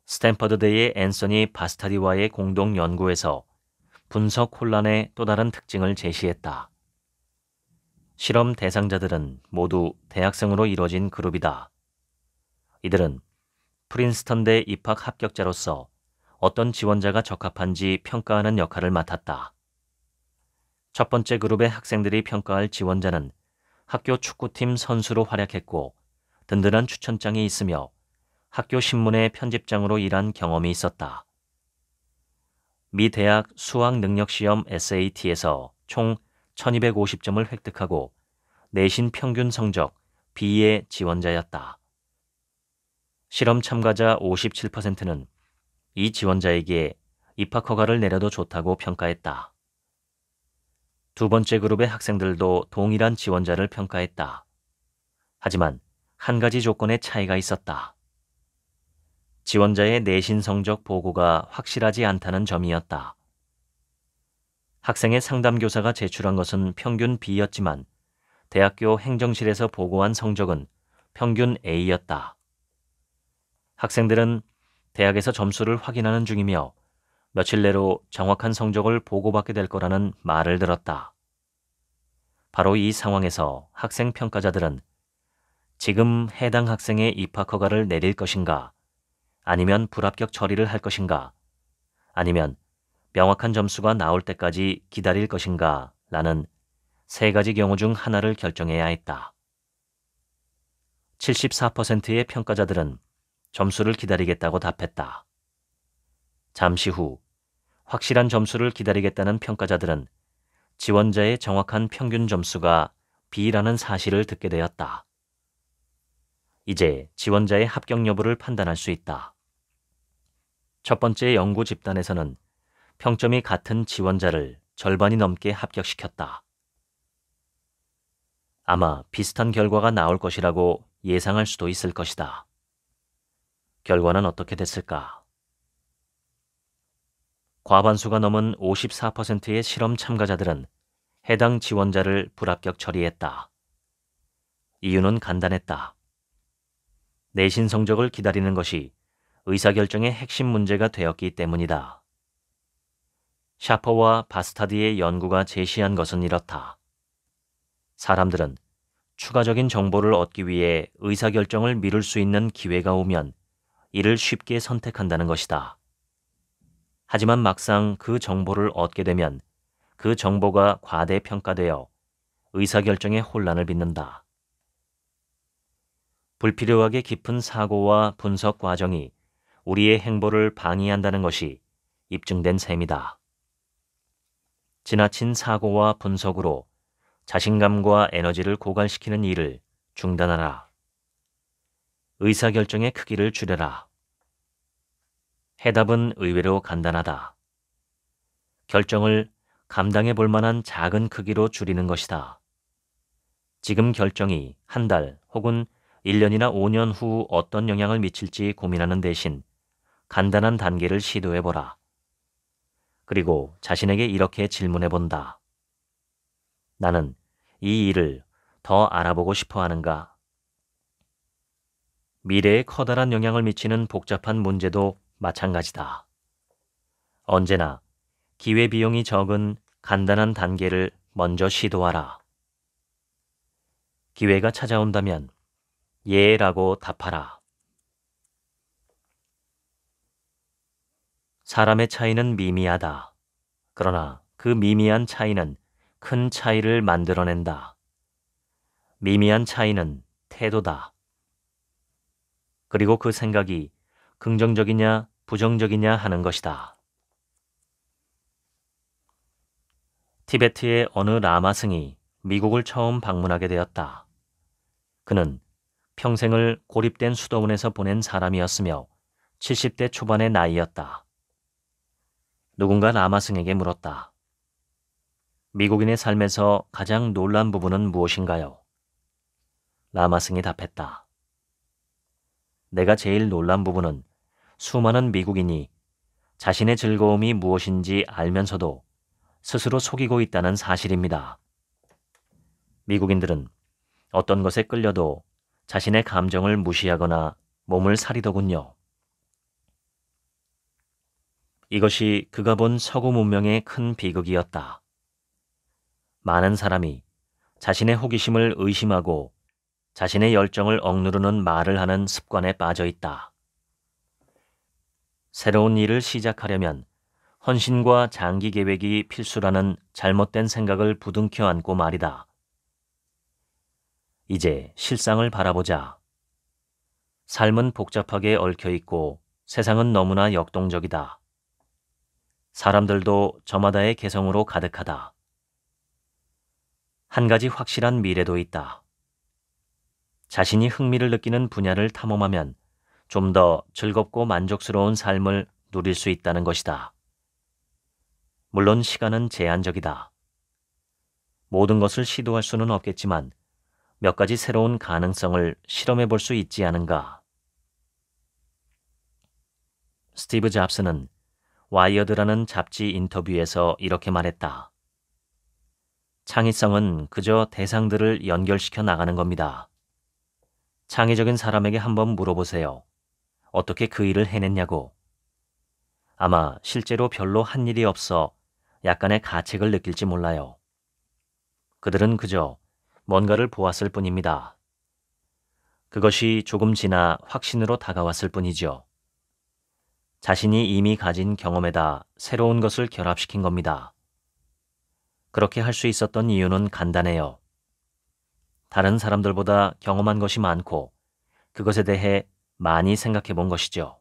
스탠퍼드대의 앤서니 바스타디와의 공동 연구에서 분석 혼란의 또 다른 특징을 제시했다. 실험 대상자들은 모두 대학생으로 이루어진 그룹이다. 이들은 프린스턴대 입학 합격자로서 어떤 지원자가 적합한지 평가하는 역할을 맡았다. 첫 번째 그룹의 학생들이 평가할 지원자는 학교 축구팀 선수로 활약했고 든든한 추천장이 있으며 학교 신문의 편집장으로 일한 경험이 있었다. 미 대학 수학능력시험 SAT에서 총 1250점을 획득하고 내신 평균 성적 B의 지원자였다. 실험 참가자 57%는 이 지원자에게 입학 허가를 내려도 좋다고 평가했다. 두 번째 그룹의 학생들도 동일한 지원자를 평가했다. 하지만 한 가지 조건에 차이가 있었다. 지원자의 내신 성적 보고가 확실하지 않다는 점이었다. 학생의 상담교사가 제출한 것은 평균 B였지만 대학교 행정실에서 보고한 성적은 평균 A였다. 학생들은 대학에서 점수를 확인하는 중이며 며칠 내로 정확한 성적을 보고받게 될 거라는 말을 들었다. 바로 이 상황에서 학생 평가자들은 지금 해당 학생의 입학 허가를 내릴 것인가, 아니면 불합격 처리를 할 것인가, 아니면 명확한 점수가 나올 때까지 기다릴 것인가 라는 세 가지 경우 중 하나를 결정해야 했다. 74%의 평가자들은 점수를 기다리겠다고 답했다. 잠시 후 확실한 점수를 기다리겠다는 평가자들은 지원자의 정확한 평균 점수가 B라는 사실을 듣게 되었다. 이제 지원자의 합격 여부를 판단할 수 있다. 첫 번째 연구 집단에서는 평점이 같은 지원자를 절반이 넘게 합격시켰다. 아마 비슷한 결과가 나올 것이라고 예상할 수도 있을 것이다. 결과는 어떻게 됐을까? 과반수가 넘은 54%의 실험 참가자들은 해당 지원자를 불합격 처리했다. 이유는 간단했다. 내신 성적을 기다리는 것이 의사결정의 핵심 문제가 되었기 때문이다. 샤퍼와 바스타드의 연구가 제시한 것은 이렇다. 사람들은 추가적인 정보를 얻기 위해 의사결정을 미룰 수 있는 기회가 오면 이를 쉽게 선택한다는 것이다. 하지만 막상 그 정보를 얻게 되면 그 정보가 과대평가되어 의사결정에 혼란을 빚는다. 불필요하게 깊은 사고와 분석 과정이 우리의 행보를 방해한다는 것이 입증된 셈이다. 지나친 사고와 분석으로 자신감과 에너지를 고갈시키는 일을 중단하라. 의사결정의 크기를 줄여라. 해답은 의외로 간단하다. 결정을 감당해 볼 만한 작은 크기로 줄이는 것이다. 지금 결정이 한 달 혹은 1년이나 5년 후 어떤 영향을 미칠지 고민하는 대신 간단한 단계를 시도해 보라. 그리고 자신에게 이렇게 질문해 본다. 나는 이 일을 더 알아보고 싶어 하는가? 미래에 커다란 영향을 미치는 복잡한 문제도 마찬가지다. 언제나 기회비용이 적은 간단한 단계를 먼저 시도하라. 기회가 찾아온다면 예라고 답하라. 사람의 차이는 미미하다. 그러나 그 미미한 차이는 큰 차이를 만들어낸다. 미미한 차이는 태도다. 그리고 그 생각이 긍정적이냐 부정적이냐 하는 것이다. 티베트의 어느 라마승이 미국을 처음 방문하게 되었다. 그는 평생을 고립된 수도원에서 보낸 사람이었으며 70대 초반의 나이였다. 누군가 라마승에게 물었다. 미국인의 삶에서 가장 놀란 부분은 무엇인가요? 라마승이 답했다. 내가 제일 놀란 부분은 수많은 미국인이 자신의 즐거움이 무엇인지 알면서도 스스로 속이고 있다는 사실입니다. 미국인들은 어떤 것에 끌려도 자신의 감정을 무시하거나 몸을 사리더군요. 이것이 그가 본 서구 문명의 큰 비극이었다. 많은 사람이 자신의 호기심을 의심하고 자신의 열정을 억누르는 말을 하는 습관에 빠져 있다. 새로운 일을 시작하려면 헌신과 장기 계획이 필수라는 잘못된 생각을 부둥켜 안고 말이다. 이제 실상을 바라보자. 삶은 복잡하게 얽혀 있고 세상은 너무나 역동적이다. 사람들도 저마다의 개성으로 가득하다. 한 가지 확실한 미래도 있다. 자신이 흥미를 느끼는 분야를 탐험하면 좀 더 즐겁고 만족스러운 삶을 누릴 수 있다는 것이다. 물론 시간은 제한적이다. 모든 것을 시도할 수는 없겠지만 몇 가지 새로운 가능성을 실험해 볼 수 있지 않은가. 스티브 잡스는 와이어드라는 잡지 인터뷰에서 이렇게 말했다. 창의성은 그저 대상들을 연결시켜 나가는 겁니다. 창의적인 사람에게 한번 물어보세요. 어떻게 그 일을 해냈냐고. 아마 실제로 별로 한 일이 없어 약간의 가책을 느낄지 몰라요. 그들은 그저 뭔가를 보았을 뿐입니다. 그것이 조금 지나 확신으로 다가왔을 뿐이죠. 자신이 이미 가진 경험에다 새로운 것을 결합시킨 겁니다. 그렇게 할 수 있었던 이유는 간단해요. 다른 사람들보다 경험한 것이 많고 그것에 대해 많이 생각해 본 것이죠.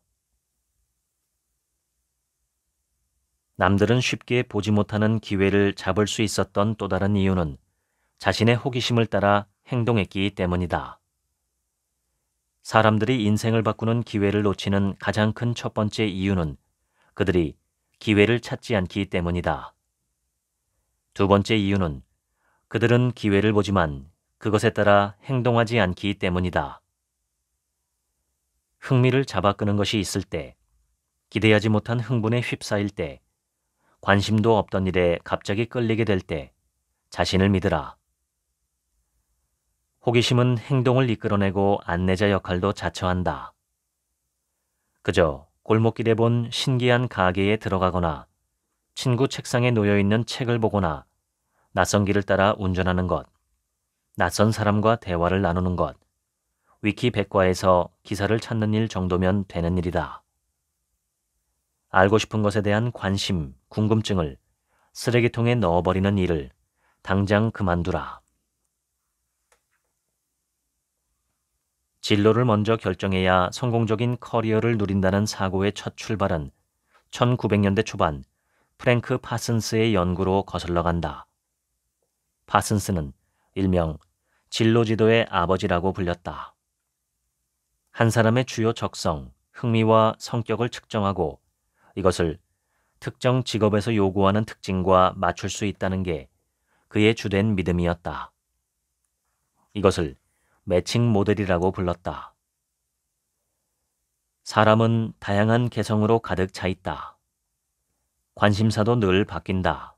남들은 쉽게 보지 못하는 기회를 잡을 수 있었던 또 다른 이유는 자신의 호기심을 따라 행동했기 때문이다. 사람들이 인생을 바꾸는 기회를 놓치는 가장 큰 첫 번째 이유는 그들이 기회를 찾지 않기 때문이다. 두 번째 이유는 그들은 기회를 보지만 그것에 따라 행동하지 않기 때문이다. 흥미를 잡아 끄는 것이 있을 때, 기대하지 못한 흥분에 휩싸일 때, 관심도 없던 일에 갑자기 끌리게 될 때 자신을 믿으라. 호기심은 행동을 이끌어내고 안내자 역할도 자처한다. 그저 골목길에 본 신기한 가게에 들어가거나 친구 책상에 놓여있는 책을 보거나 낯선 길을 따라 운전하는 것, 낯선 사람과 대화를 나누는 것, 위키 백과에서 기사를 찾는 일 정도면 되는 일이다. 알고 싶은 것에 대한 관심, 궁금증을 쓰레기통에 넣어버리는 일을 당장 그만두라. 진로를 먼저 결정해야 성공적인 커리어를 누린다는 사고의 첫 출발은 1900년대 초반 프랭크 파슨스의 연구로 거슬러 간다. 파슨스는 일명 진로지도의 아버지라고 불렸다. 한 사람의 주요 적성, 흥미와 성격을 측정하고 이것을 특정 직업에서 요구하는 특징과 맞출 수 있다는 게 그의 주된 믿음이었다. 이것을 매칭 모델이라고 불렀다. 사람은 다양한 개성으로 가득 차 있다. 관심사도 늘 바뀐다.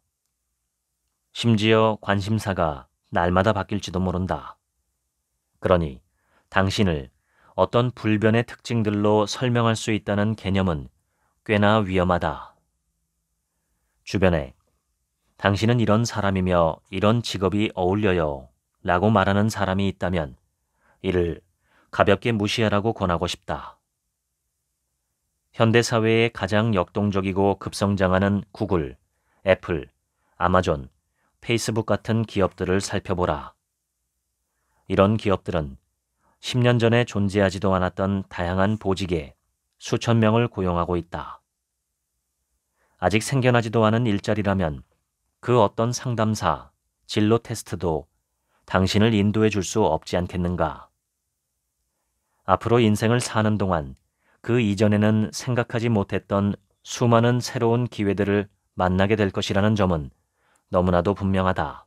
심지어 관심사가 날마다 바뀔지도 모른다. 그러니 당신을 어떤 불변의 특징들로 설명할 수 있다는 개념은 꽤나 위험하다. 주변에 당신은 이런 사람이며 이런 직업이 어울려요 라고 말하는 사람이 있다면 이를 가볍게 무시하라고 권하고 싶다. 현대사회의 가장 역동적이고 급성장하는 구글, 애플, 아마존, 페이스북 같은 기업들을 살펴보라. 이런 기업들은 10년 전에 존재하지도 않았던 다양한 보직에 수천 명을 고용하고 있다. 아직 생겨나지도 않은 일자리라면 그 어떤 상담사, 진로 테스트도 당신을 인도해 줄 수 없지 않겠는가. 앞으로 인생을 사는 동안 그 이전에는 생각하지 못했던 수많은 새로운 기회들을 만나게 될 것이라는 점은 너무나도 분명하다.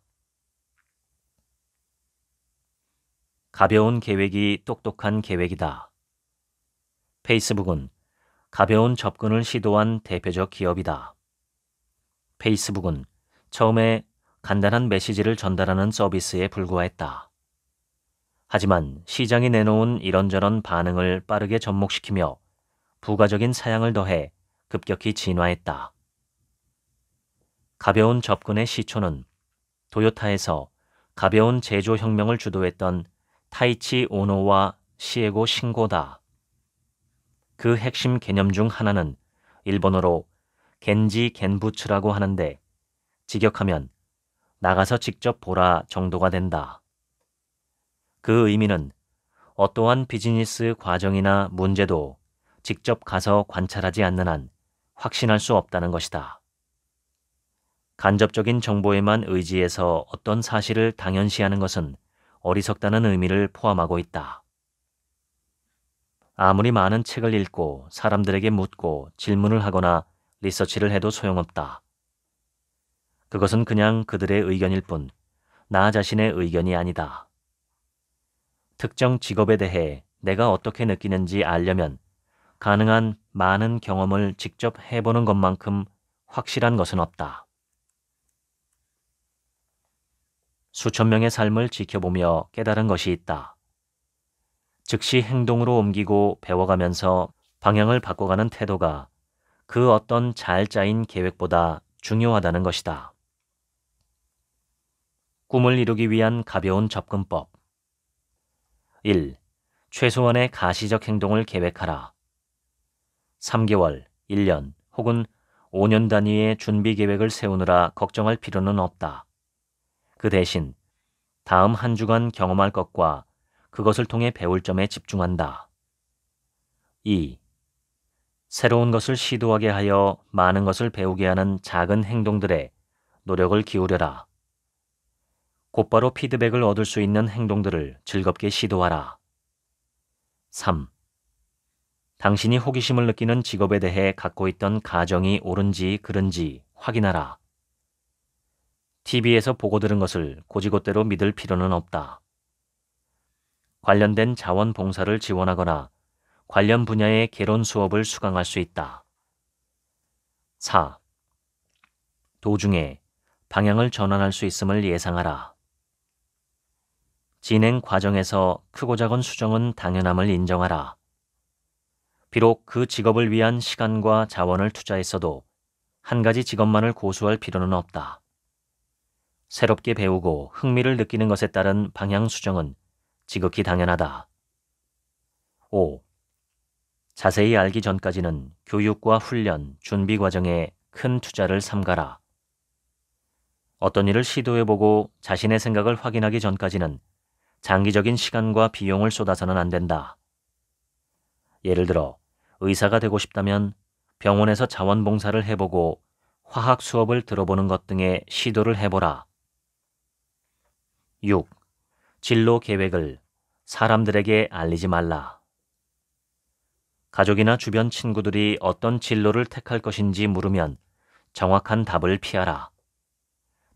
가벼운 계획이 똑똑한 계획이다. 페이스북은 가벼운 접근을 시도한 대표적 기업이다. 페이스북은 처음에 간단한 메시지를 전달하는 서비스에 불과했다. 하지만 시장이 내놓은 이런저런 반응을 빠르게 접목시키며 부가적인 사양을 더해 급격히 진화했다. 가벼운 접근의 시초는 도요타에서 가벼운 제조혁명을 주도했던 타이치 오노와 시에고 신고다. 그 핵심 개념 중 하나는 일본어로 겐지 겐부츠라고 하는데 직역하면 나가서 직접 보라 정도가 된다. 그 의미는 어떠한 비즈니스 과정이나 문제도 직접 가서 관찰하지 않는 한 확신할 수 없다는 것이다. 간접적인 정보에만 의지해서 어떤 사실을 당연시하는 것은 어리석다는 의미를 포함하고 있다. 아무리 많은 책을 읽고 사람들에게 묻고 질문을 하거나 리서치를 해도 소용없다. 그것은 그냥 그들의 의견일 뿐, 나 자신의 의견이 아니다. 특정 직업에 대해 내가 어떻게 느끼는지 알려면 가능한 많은 경험을 직접 해보는 것만큼 확실한 것은 없다. 수천 명의 삶을 지켜보며 깨달은 것이 있다. 즉시 행동으로 옮기고 배워가면서 방향을 바꿔가는 태도가 그 어떤 잘 짜인 계획보다 중요하다는 것이다. 꿈을 이루기 위한 가벼운 접근법. 1. 최소한의 가시적 행동을 계획하라. 3개월, 1년 혹은 5년 단위의 준비 계획을 세우느라 걱정할 필요는 없다. 그 대신 다음 한 주간 경험할 것과 그것을 통해 배울 점에 집중한다. 2. 새로운 것을 시도하게 하여 많은 것을 배우게 하는 작은 행동들에 노력을 기울여라. 곧바로 피드백을 얻을 수 있는 행동들을 즐겁게 시도하라. 3. 당신이 호기심을 느끼는 직업에 대해 갖고 있던 가정이 옳은지 그른지 확인하라. TV에서 보고 들은 것을 곧이곧대로 믿을 필요는 없다. 관련된 자원봉사를 지원하거나 관련 분야의 개론 수업을 수강할 수 있다. 4. 도중에 방향을 전환할 수 있음을 예상하라. 진행 과정에서 크고 작은 수정은 당연함을 인정하라. 비록 그 직업을 위한 시간과 자원을 투자했어도 한 가지 직업만을 고수할 필요는 없다. 새롭게 배우고 흥미를 느끼는 것에 따른 방향 수정은 지극히 당연하다. 5. 자세히 알기 전까지는 교육과 훈련, 준비 과정에 큰 투자를 삼가라. 어떤 일을 시도해보고 자신의 생각을 확인하기 전까지는 장기적인 시간과 비용을 쏟아서는 안 된다. 예를 들어 의사가 되고 싶다면 병원에서 자원봉사를 해보고 화학 수업을 들어보는 것 등의 시도를 해보라. 6. 진로 계획을 사람들에게 알리지 말라. 가족이나 주변 친구들이 어떤 진로를 택할 것인지 물으면 정확한 답을 피하라.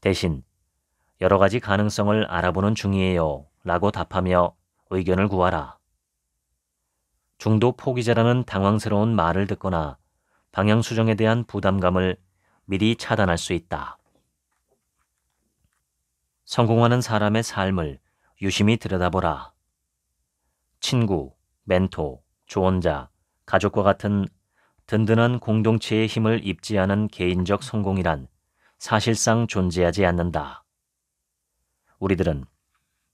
대신 여러 가지 가능성을 알아보는 중이에요 라고 답하며 의견을 구하라. 중도 포기자라는 당황스러운 말을 듣거나 방향 수정에 대한 부담감을 미리 차단할 수 있다. 성공하는 사람의 삶을 유심히 들여다보라. 친구, 멘토, 조언자, 가족과 같은 든든한 공동체의 힘을 입지 않은 개인적 성공이란 사실상 존재하지 않는다. 우리들은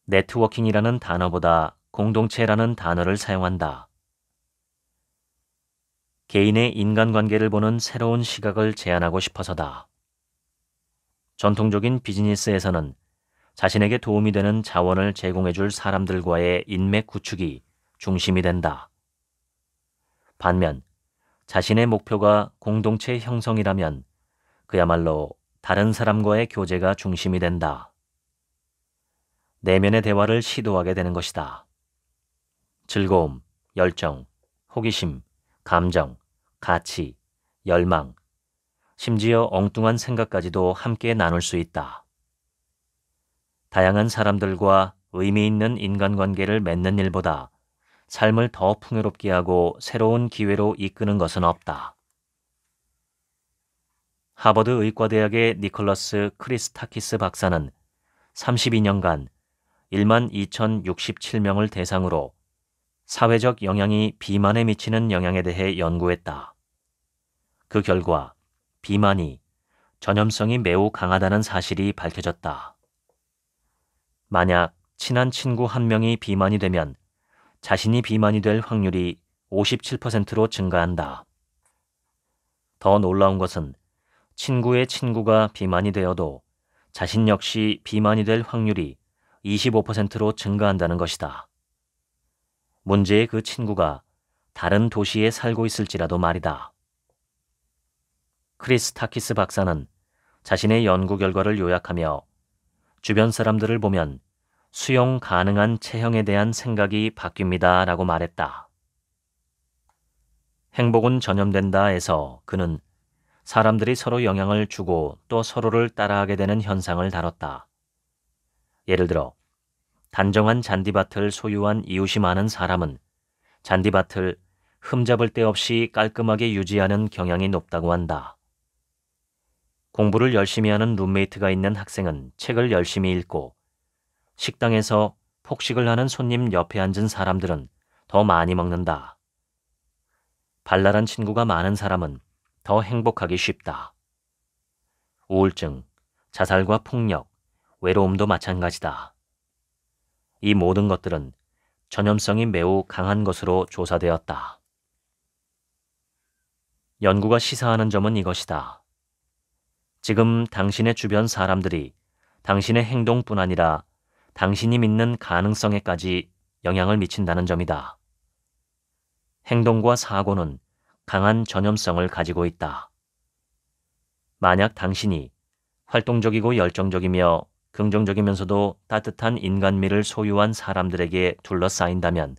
네트워킹이라는 단어보다 공동체라는 단어를 사용한다. 개인의 인간관계를 보는 새로운 시각을 제안하고 싶어서다. 전통적인 비즈니스에서는 자신에게 도움이 되는 자원을 제공해줄 사람들과의 인맥 구축이 중심이 된다. 반면 자신의 목표가 공동체 형성이라면 그야말로 다른 사람과의 교제가 중심이 된다. 내면의 대화를 시도하게 되는 것이다. 즐거움, 열정, 호기심, 감정, 가치, 열망, 심지어 엉뚱한 생각까지도 함께 나눌 수 있다. 다양한 사람들과 의미 있는 인간관계를 맺는 일보다 삶을 더 풍요롭게 하고 새로운 기회로 이끄는 것은 없다. 하버드 의과대학의 니콜러스 크리스타키스 박사는 32년간 12,067명을 대상으로 사회적 영향이 비만에 미치는 영향에 대해 연구했다. 그 결과 비만이 전염성이 매우 강하다는 사실이 밝혀졌다. 만약 친한 친구 한 명이 비만이 되면 자신이 비만이 될 확률이 57%로 증가한다. 더 놀라운 것은 친구의 친구가 비만이 되어도 자신 역시 비만이 될 확률이 25%로 증가한다는 것이다. 문제의 그 친구가 다른 도시에 살고 있을지라도 말이다. 크리스타키스 박사는 자신의 연구 결과를 요약하며 주변 사람들을 보면 수용 가능한 체형에 대한 생각이 바뀝니다 라고 말했다. 행복은 전염된다에서 그는 사람들이 서로 영향을 주고 또 서로를 따라하게 되는 현상을 다뤘다. 예를 들어 단정한 잔디밭을 소유한 이웃이 많은 사람은 잔디밭을 흠잡을 데 없이 깔끔하게 유지하는 경향이 높다고 한다. 공부를 열심히 하는 룸메이트가 있는 학생은 책을 열심히 읽고 식당에서 폭식을 하는 손님 옆에 앉은 사람들은 더 많이 먹는다. 발랄한 친구가 많은 사람은 더 행복하기 쉽다. 우울증, 자살과 폭력, 외로움도 마찬가지다. 이 모든 것들은 전염성이 매우 강한 것으로 조사되었다. 연구가 시사하는 점은 이것이다. 지금 당신의 주변 사람들이 당신의 행동뿐 아니라 당신이 믿는 가능성에까지 영향을 미친다는 점이다. 행동과 사고는 강한 전염성을 가지고 있다. 만약 당신이 활동적이고 열정적이며 긍정적이면서도 따뜻한 인간미를 소유한 사람들에게 둘러싸인다면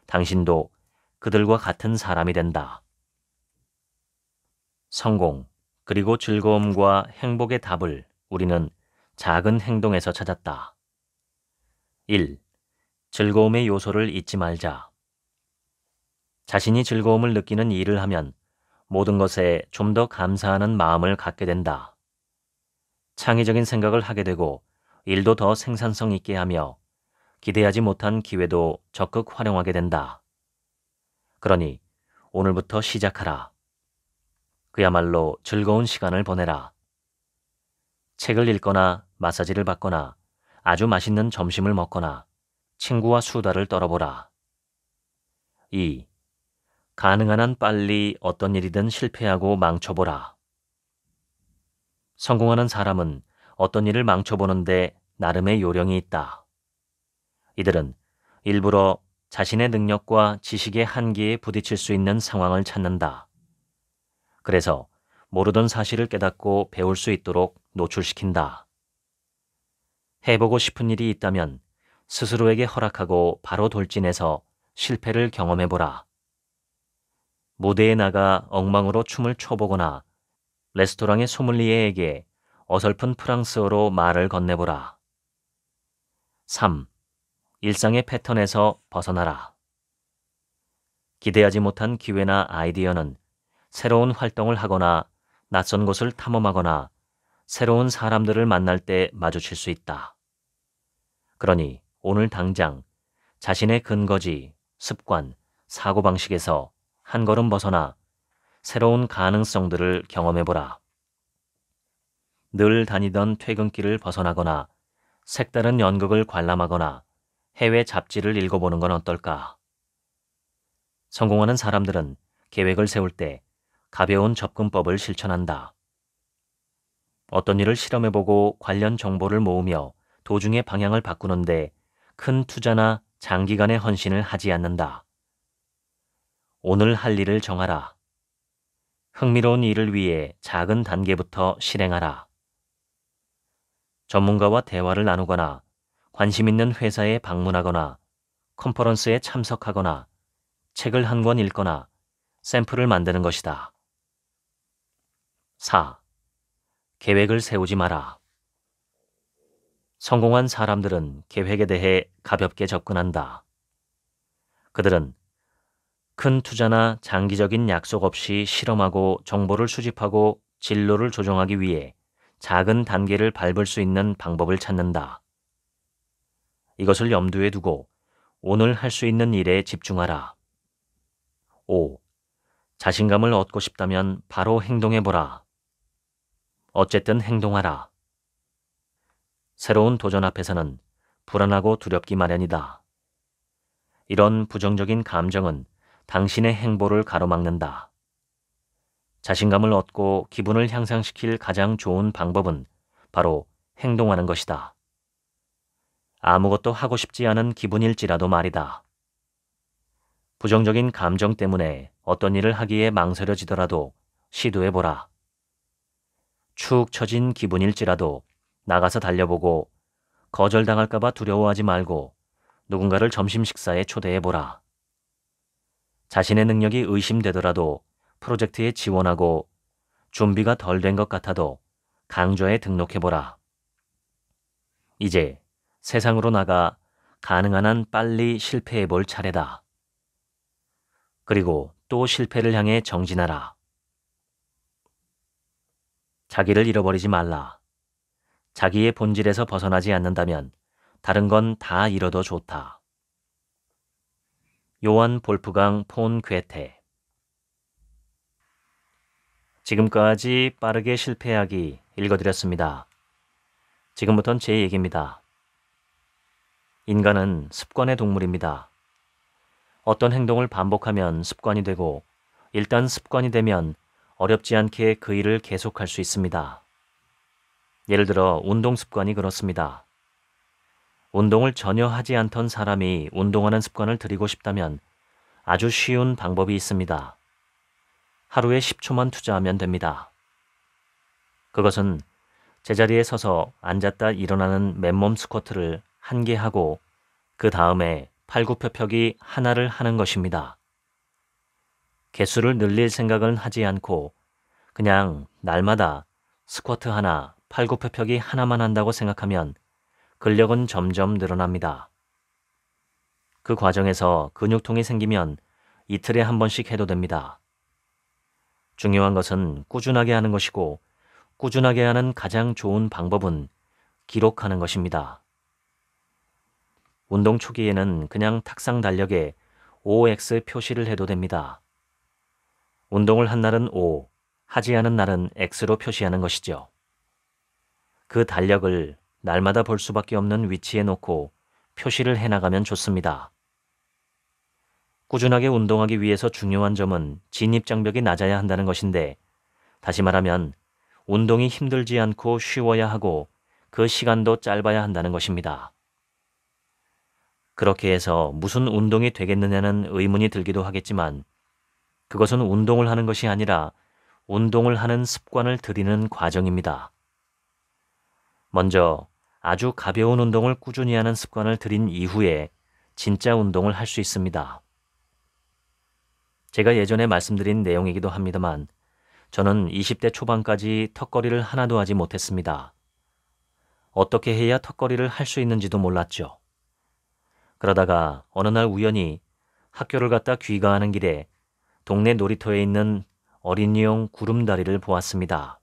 당신도 그들과 같은 사람이 된다. 성공, 그리고 즐거움과 행복의 답을 우리는 작은 행동에서 찾았다. 1. 즐거움의 요소를 잊지 말자. 자신이 즐거움을 느끼는 일을 하면 모든 것에 좀 더 감사하는 마음을 갖게 된다. 창의적인 생각을 하게 되고 일도 더 생산성 있게 하며 기대하지 못한 기회도 적극 활용하게 된다. 그러니 오늘부터 시작하라. 그야말로 즐거운 시간을 보내라. 책을 읽거나 마사지를 받거나 아주 맛있는 점심을 먹거나 친구와 수다를 떨어보라. 2. 가능한 한 빨리 어떤 일이든 실패하고 망쳐보라. 성공하는 사람은 어떤 일을 망쳐보는데 나름의 요령이 있다. 이들은 일부러 자신의 능력과 지식의 한계에 부딪힐 수 있는 상황을 찾는다. 그래서 모르던 사실을 깨닫고 배울 수 있도록 노출시킨다. 해보고 싶은 일이 있다면 스스로에게 허락하고 바로 돌진해서 실패를 경험해보라. 무대에 나가 엉망으로 춤을 춰보거나 레스토랑의 소믈리에에게 어설픈 프랑스어로 말을 건네보라. 3. 일상의 패턴에서 벗어나라. 기대하지 못한 기회나 아이디어는 새로운 활동을 하거나 낯선 곳을 탐험하거나 새로운 사람들을 만날 때 마주칠 수 있다. 그러니 오늘 당장 자신의 근거지, 습관, 사고방식에서 한 걸음 벗어나 새로운 가능성들을 경험해보라. 늘 다니던 퇴근길을 벗어나거나 색다른 연극을 관람하거나 해외 잡지를 읽어보는 건 어떨까? 성공하는 사람들은 계획을 세울 때 가벼운 접근법을 실천한다. 어떤 일을 실험해보고 관련 정보를 모으며 도중에 방향을 바꾸는데 큰 투자나 장기간의 헌신을 하지 않는다. 오늘 할 일을 정하라. 흥미로운 일을 위해 작은 단계부터 실행하라. 전문가와 대화를 나누거나 관심 있는 회사에 방문하거나 컨퍼런스에 참석하거나 책을 한 권 읽거나 샘플을 만드는 것이다. 4. 계획을 세우지 마라. 성공한 사람들은 계획에 대해 가볍게 접근한다. 그들은 큰 투자나 장기적인 약속 없이 실험하고 정보를 수집하고 진로를 조정하기 위해 작은 단계를 밟을 수 있는 방법을 찾는다. 이것을 염두에 두고 오늘 할 수 있는 일에 집중하라. 5. 자신감을 얻고 싶다면 바로 행동해보라. 어쨌든 행동하라. 새로운 도전 앞에서는 불안하고 두렵기 마련이다. 이런 부정적인 감정은 당신의 행보를 가로막는다. 자신감을 얻고 기분을 향상시킬 가장 좋은 방법은 바로 행동하는 것이다. 아무것도 하고 싶지 않은 기분일지라도 말이다. 부정적인 감정 때문에 어떤 일을 하기에 망설여지더라도 시도해보라. 축 처진 기분일지라도 나가서 달려보고 거절당할까봐 두려워하지 말고 누군가를 점심 식사에 초대해보라. 자신의 능력이 의심되더라도 프로젝트에 지원하고 준비가 덜 된 것 같아도 강좌에 등록해보라. 이제 세상으로 나가 가능한 한 빨리 실패해볼 차례다. 그리고 또 실패를 향해 정진하라. 자기를 잃어버리지 말라. 자기의 본질에서 벗어나지 않는다면 다른 건 다 잃어도 좋다. 요한 볼프강 폰 괴테. 지금까지 빠르게 실패하기 읽어드렸습니다. 지금부턴 제 얘기입니다. 인간은 습관의 동물입니다. 어떤 행동을 반복하면 습관이 되고 일단 습관이 되면 어렵지 않게 그 일을 계속할 수 있습니다. 예를 들어 운동 습관이 그렇습니다. 운동을 전혀 하지 않던 사람이 운동하는 습관을 들이고 싶다면 아주 쉬운 방법이 있습니다. 하루에 10초만 투자하면 됩니다. 그것은 제자리에 서서 앉았다 일어나는 맨몸 스쿼트를 한 개 하고 그 다음에 팔굽혀펴기 하나를 하는 것입니다. 개수를 늘릴 생각은 하지 않고 그냥 날마다 스쿼트 하나, 팔굽혀펴기 하나만 한다고 생각하면 근력은 점점 늘어납니다. 그 과정에서 근육통이 생기면 이틀에 한 번씩 해도 됩니다. 중요한 것은 꾸준하게 하는 것이고 꾸준하게 하는 가장 좋은 방법은 기록하는 것입니다. 운동 초기에는 그냥 탁상 달력에 OX 표시를 해도 됩니다. 운동을 한 날은 O, 하지 않은 날은 X로 표시하는 것이죠. 그 달력을 날마다 볼 수밖에 없는 위치에 놓고 표시를 해나가면 좋습니다. 꾸준하게 운동하기 위해서 중요한 점은 진입장벽이 낮아야 한다는 것인데, 다시 말하면 운동이 힘들지 않고 쉬워야 하고 그 시간도 짧아야 한다는 것입니다. 그렇게 해서 무슨 운동이 되겠느냐는 의문이 들기도 하겠지만 그것은 운동을 하는 것이 아니라 운동을 하는 습관을 들이는 과정입니다. 먼저 아주 가벼운 운동을 꾸준히 하는 습관을 들인 이후에 진짜 운동을 할 수 있습니다. 제가 예전에 말씀드린 내용이기도 합니다만 저는 20대 초반까지 턱걸이를 하나도 하지 못했습니다. 어떻게 해야 턱걸이를 할 수 있는지도 몰랐죠. 그러다가 어느 날 우연히 학교를 갔다 귀가하는 길에 동네 놀이터에 있는 어린이용 구름다리를 보았습니다.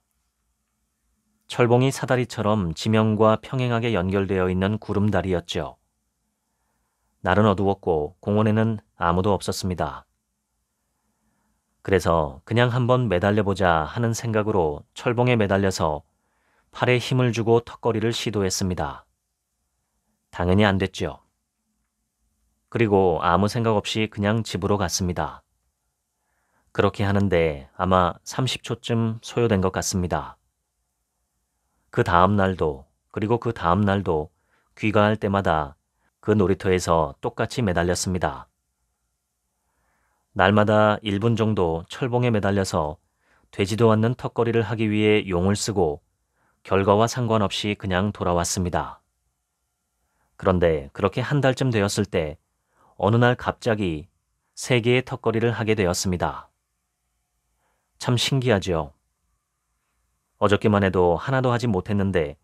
철봉이 사다리처럼 지면과 평행하게 연결되어 있는 구름다리였죠. 날은 어두웠고 공원에는 아무도 없었습니다. 그래서 그냥 한번 매달려보자 하는 생각으로 철봉에 매달려서 팔에 힘을 주고 턱걸이를 시도했습니다. 당연히 안 됐죠. 그리고 아무 생각 없이 그냥 집으로 갔습니다. 그렇게 하는데 아마 30초쯤 소요된 것 같습니다. 그 다음 날도 그리고 그 다음 날도 귀가할 때마다 그 놀이터에서 똑같이 매달렸습니다. 날마다 1분 정도 철봉에 매달려서 되지도 않는 턱걸이를 하기 위해 용을 쓰고 결과와 상관없이 그냥 돌아왔습니다. 그런데 그렇게 한 달쯤 되었을 때 어느 날 갑자기 3개의 턱걸이를 하게 되었습니다. 참 신기하죠. 어저께만 해도 하나도 하지 못했는데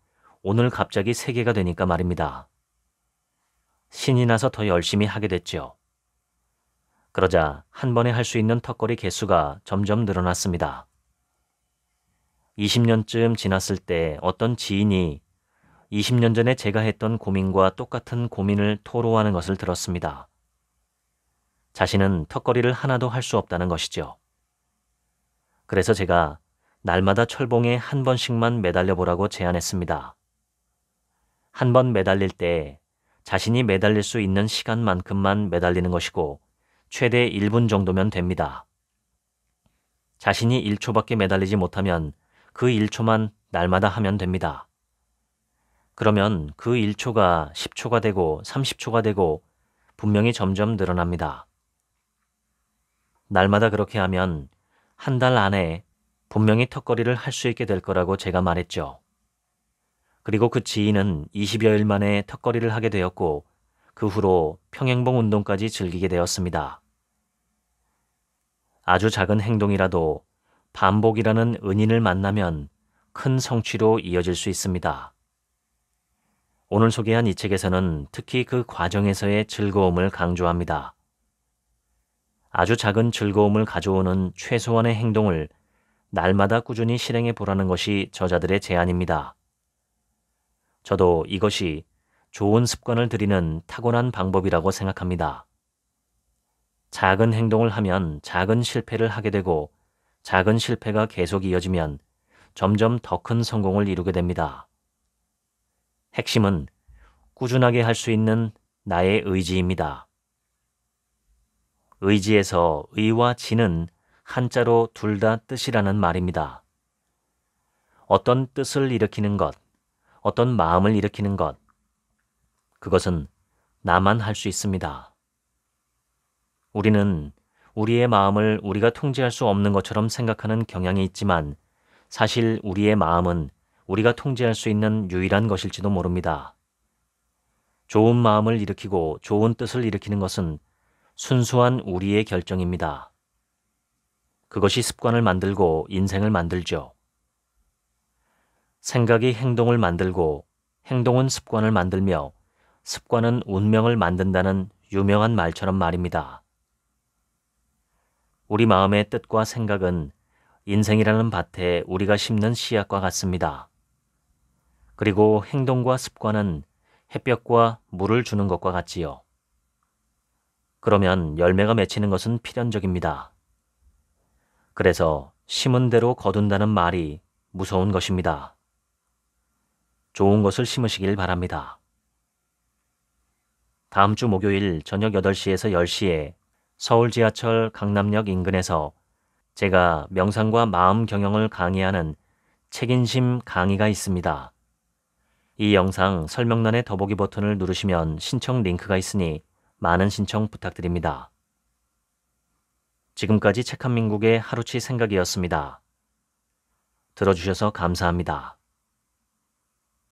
오늘 갑자기 3개가 되니까 말입니다. 신이 나서 더 열심히 하게 됐죠. 그러자 한 번에 할 수 있는 턱걸이 개수가 점점 늘어났습니다. 20년쯤 지났을 때 어떤 지인이 20년 전에 제가 했던 고민과 똑같은 고민을 토로하는 것을 들었습니다. 자신은 턱걸이를 하나도 할 수 없다는 것이죠. 그래서 제가 날마다 철봉에 한 번씩만 매달려 보라고 제안했습니다. 한 번 매달릴 때 자신이 매달릴 수 있는 시간만큼만 매달리는 것이고 최대 1분 정도면 됩니다. 자신이 1초밖에 매달리지 못하면 그 1초만 날마다 하면 됩니다. 그러면 그 1초가 10초가 되고 30초가 되고 분명히 점점 늘어납니다. 날마다 그렇게 하면 한 달 안에 분명히 턱걸이를 할 수 있게 될 거라고 제가 말했죠. 그리고 그 지인은 20여일 만에 턱걸이를 하게 되었고 그 후로 평행봉 운동까지 즐기게 되었습니다. 아주 작은 행동이라도 반복이라는 은인을 만나면 큰 성취로 이어질 수 있습니다. 오늘 소개한 이 책에서는 특히 그 과정에서의 즐거움을 강조합니다. 아주 작은 즐거움을 가져오는 최소한의 행동을 날마다 꾸준히 실행해 보라는 것이 저자들의 제안입니다. 저도 이것이 좋은 습관을 들이는 타고난 방법이라고 생각합니다. 작은 행동을 하면 작은 실패를 하게 되고 작은 실패가 계속 이어지면 점점 더 큰 성공을 이루게 됩니다. 핵심은 꾸준하게 할 수 있는 나의 의지입니다. 의지에서 의와 지는 한자로 둘 다 뜻이라는 말입니다. 어떤 뜻을 일으키는 것, 어떤 마음을 일으키는 것, 그것은 나만 할 수 있습니다. 우리는 우리의 마음을 우리가 통제할 수 없는 것처럼 생각하는 경향이 있지만 사실 우리의 마음은 우리가 통제할 수 있는 유일한 것일지도 모릅니다. 좋은 마음을 일으키고 좋은 뜻을 일으키는 것은 순수한 우리의 결정입니다. 그것이 습관을 만들고 인생을 만들죠. 생각이 행동을 만들고 행동은 습관을 만들며 습관은 운명을 만든다는 유명한 말처럼 말입니다. 우리 마음의 뜻과 생각은 인생이라는 밭에 우리가 심는 씨앗과 같습니다. 그리고 행동과 습관은 햇볕과 물을 주는 것과 같지요. 그러면 열매가 맺히는 것은 필연적입니다. 그래서 심은 대로 거둔다는 말이 무서운 것입니다. 좋은 것을 심으시길 바랍니다. 다음 주 목요일 저녁 8시에서 10시에 서울 지하철 강남역 인근에서 제가 명상과 마음 경영을 강의하는 책인심 강의가 있습니다. 이 영상 설명란의 더보기 버튼을 누르시면 신청 링크가 있으니 많은 신청 부탁드립니다. 지금까지 책 한 민국의 하루치 생각이었습니다. 들어주셔서 감사합니다.